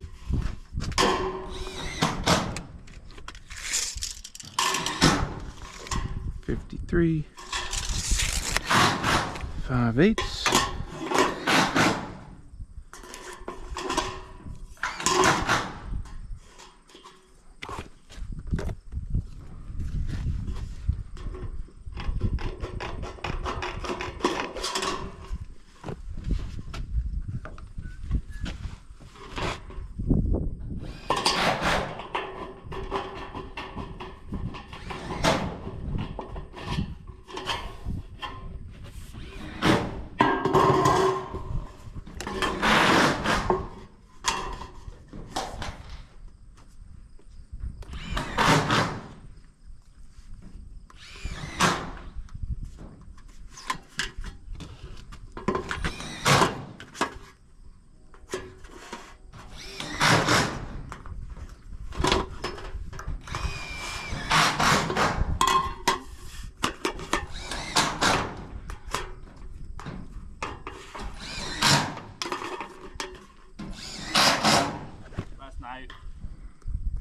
$53, 5/8.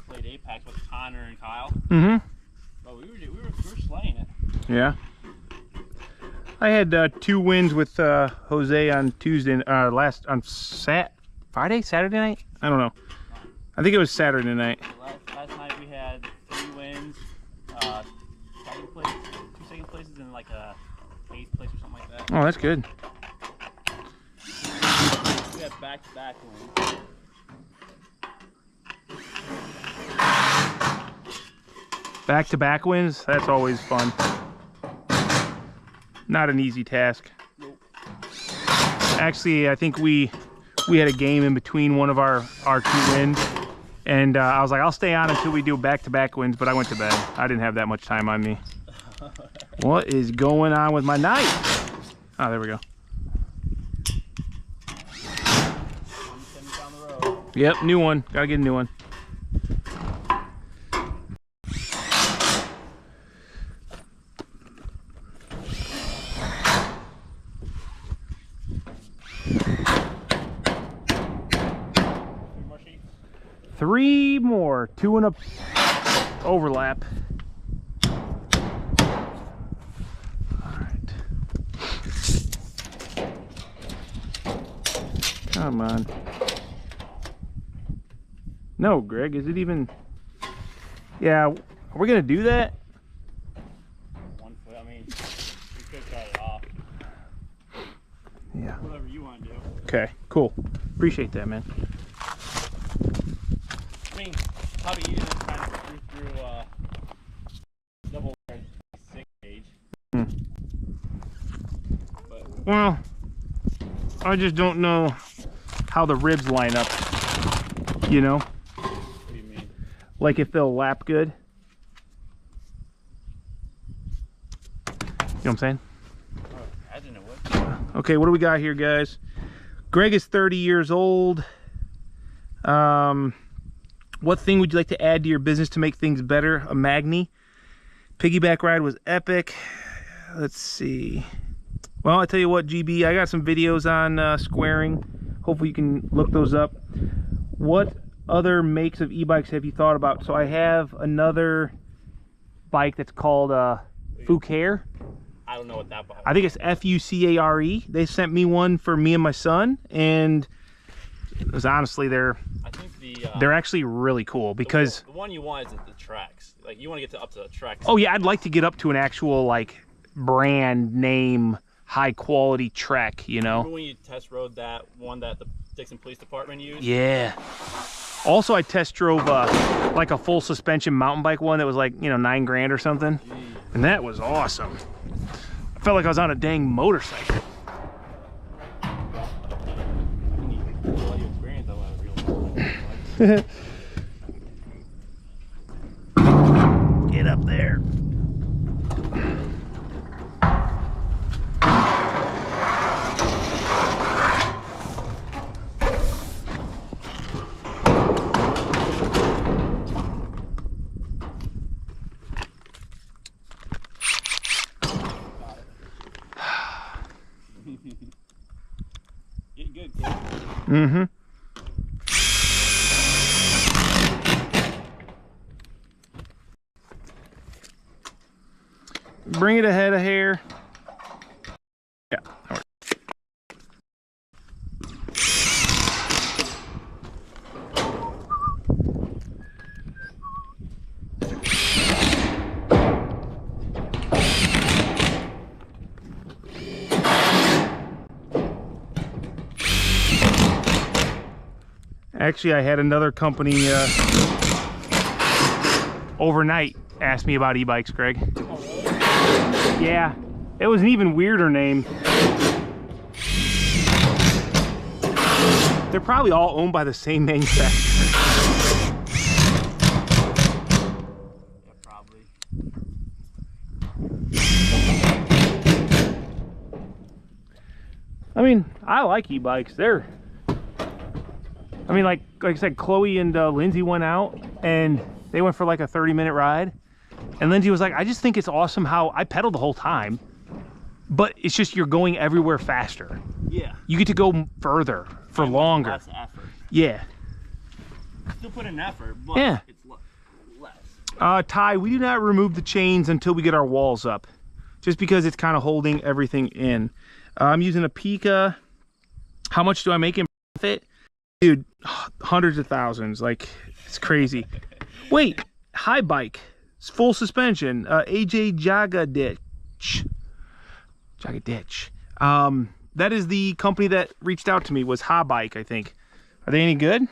Played Apex with Connor and Kyle. Mm-hmm. But we were slaying it. Yeah. I had 2 wins with Jose on Tuesday, Saturday night? I don't know. I think it was Saturday night. Last night we had 3 wins, 2nd place, 2 second places, and like a 8th place or something like that. Oh, that's good. We had back-to-back wins. Back-to-back wins? That's always fun. Not an easy task. Nope. Actually, I think we had a game in between one of our 2 wins. And I was like, I'll stay on until we do back-to-back wins, but I went to bed. I didn't have that much time on me. What is going on with my knife? Oh, there we go. Down the road. Yep, new one. Gotta get a new one. 3 more, 2 and a overlap. Alright. Come on. No, Greg, is it even... Yeah, are we gonna do that? 1 foot, I mean, we could cut it off. Yeah. Whatever you want to do. Okay, cool. Appreciate that, man. I mean, probably easier than trying to screw through double 6 gauge. But, Well, I just don't know how the ribs line up, you know? what do you mean? Like if they'll lap good. You know what I'm saying? I didn't know what. Okay, what do we got here, guys? Greg is 30 years old. What thing would you like to add to your business to make things better? A Magni. Piggyback ride was epic. Let's see. Well, I tell you what, GB, I got some videos on squaring. Hopefully you can look those up. What other makes of e-bikes have you thought about? So I have another bike that's called Fucare. I don't know what that bike is. I think it's F-U-C-A-R-E. They sent me one for me and my son, and it was honestly I think they're actually really cool because the one you want is at the tracks. Like you want to get up to the tracks. oh yeah, I'd like to get up to an actual like brand name high quality trek, you know. Remember when you test rode that one that the Dixon Police Department used? Yeah. Also, I test drove like a full suspension mountain bike one that was like, you know, $9 grand or something. Jeez. And that was awesome. I felt like I was on a dang motorcycle. Get up there. Get good, kid. Mm-hmm. Bring it ahead of here. Yeah. That works. Actually, I had another company overnight ask me about e-bikes, Greg. Yeah, it was an even weirder name. They're probably all owned by the same manufacturer. Yeah, probably. I mean, I like e-bikes. They're, I mean, like I said, Chloe and Lindsay went out and they went for like a 30-minute ride. And Lindsay was like, I just think it's awesome how I pedaled the whole time, but it's just you're going everywhere faster. Yeah. You get to go further for longer. Less effort. Yeah. Still put in effort, but Yeah. it's less. Ty, we do not remove the chains until we get our walls up, just because it's kind of holding everything in. I'm using a Pika. How much do I make in profit? Dude, hundreds of thousands. Like, it's crazy. Wait, high bike. It's full suspension. AJ Jagadich. That is the company that reached out to me, was Ha Bike, I think. Are they any good?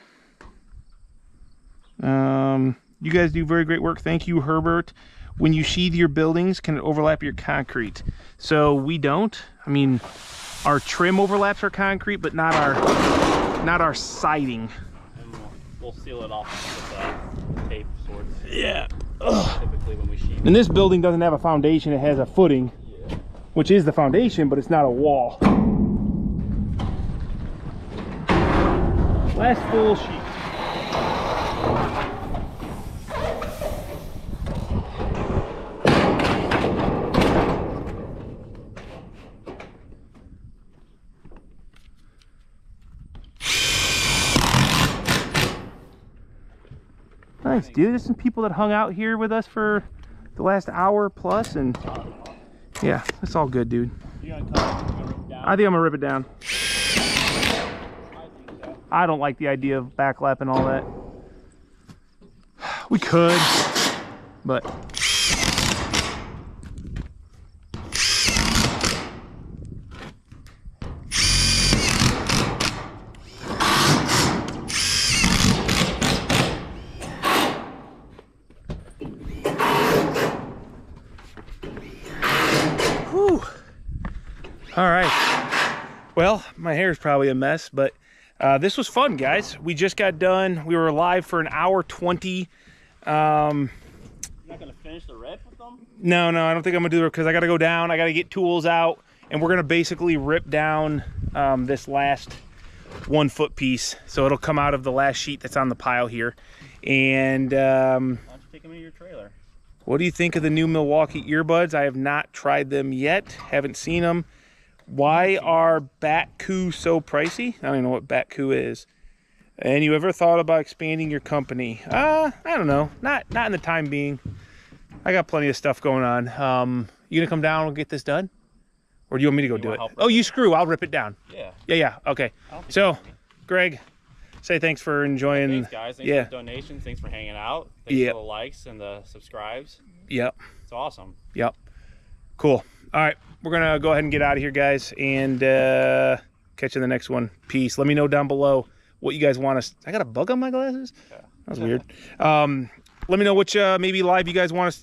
You guys do very great work. Thank you, Herbert. When you sheathe your buildings, can it overlap your concrete? So we don't. I mean, our trim overlaps our concrete, but not our siding. And we'll seal it off with tape sorts. Yeah. Typically when we sheet. And this building doesn't have a foundation, it has a footing, Yeah. which is the foundation, but it's not a wall. Last full sheet. Nice, dude. There's some people that hung out here with us for the last hour plus, and yeah, it's all good, dude. You gonna cut it? You gonna rip it down? I think I'm gonna rip it down. I think so. I don't like the idea of backlap and all that. We could, but whew. All right. Well, my hair is probably a mess, but this was fun, guys. We just got done. We were live for an hour 20. You're not gonna finish the rip with them? No, I don't think I'm gonna do it because I gotta go down. I gotta get tools out, and we're gonna basically rip down this last 1 foot piece. So it'll come out of the last sheet that's on the pile here. And Why don't you take them into your trailer? what do you think of the new Milwaukee earbuds? I have not tried them yet. Haven't seen them. Why are Batku so pricey? I don't even know what Batku is. And you ever thought about expanding your company? I don't know. Not in the time being. I got plenty of stuff going on. You gonna come down and get this done? Or do you want me to go do it? Oh, you screw. I'll rip it down. Yeah. Yeah. Okay. So, Greg, say thanks for enjoying. Thanks, guys. Thanks for the donations. Thanks for hanging out. Thanks for the likes and the subscribes. Yep. It's awesome. Yep. Cool. All right. We're going to go ahead and get out of here, guys, and catch you in the next one. Peace. Let me know down below what you guys want us. I got a bug on my glasses? Yeah. That was weird. Let me know which maybe live you guys want us to do.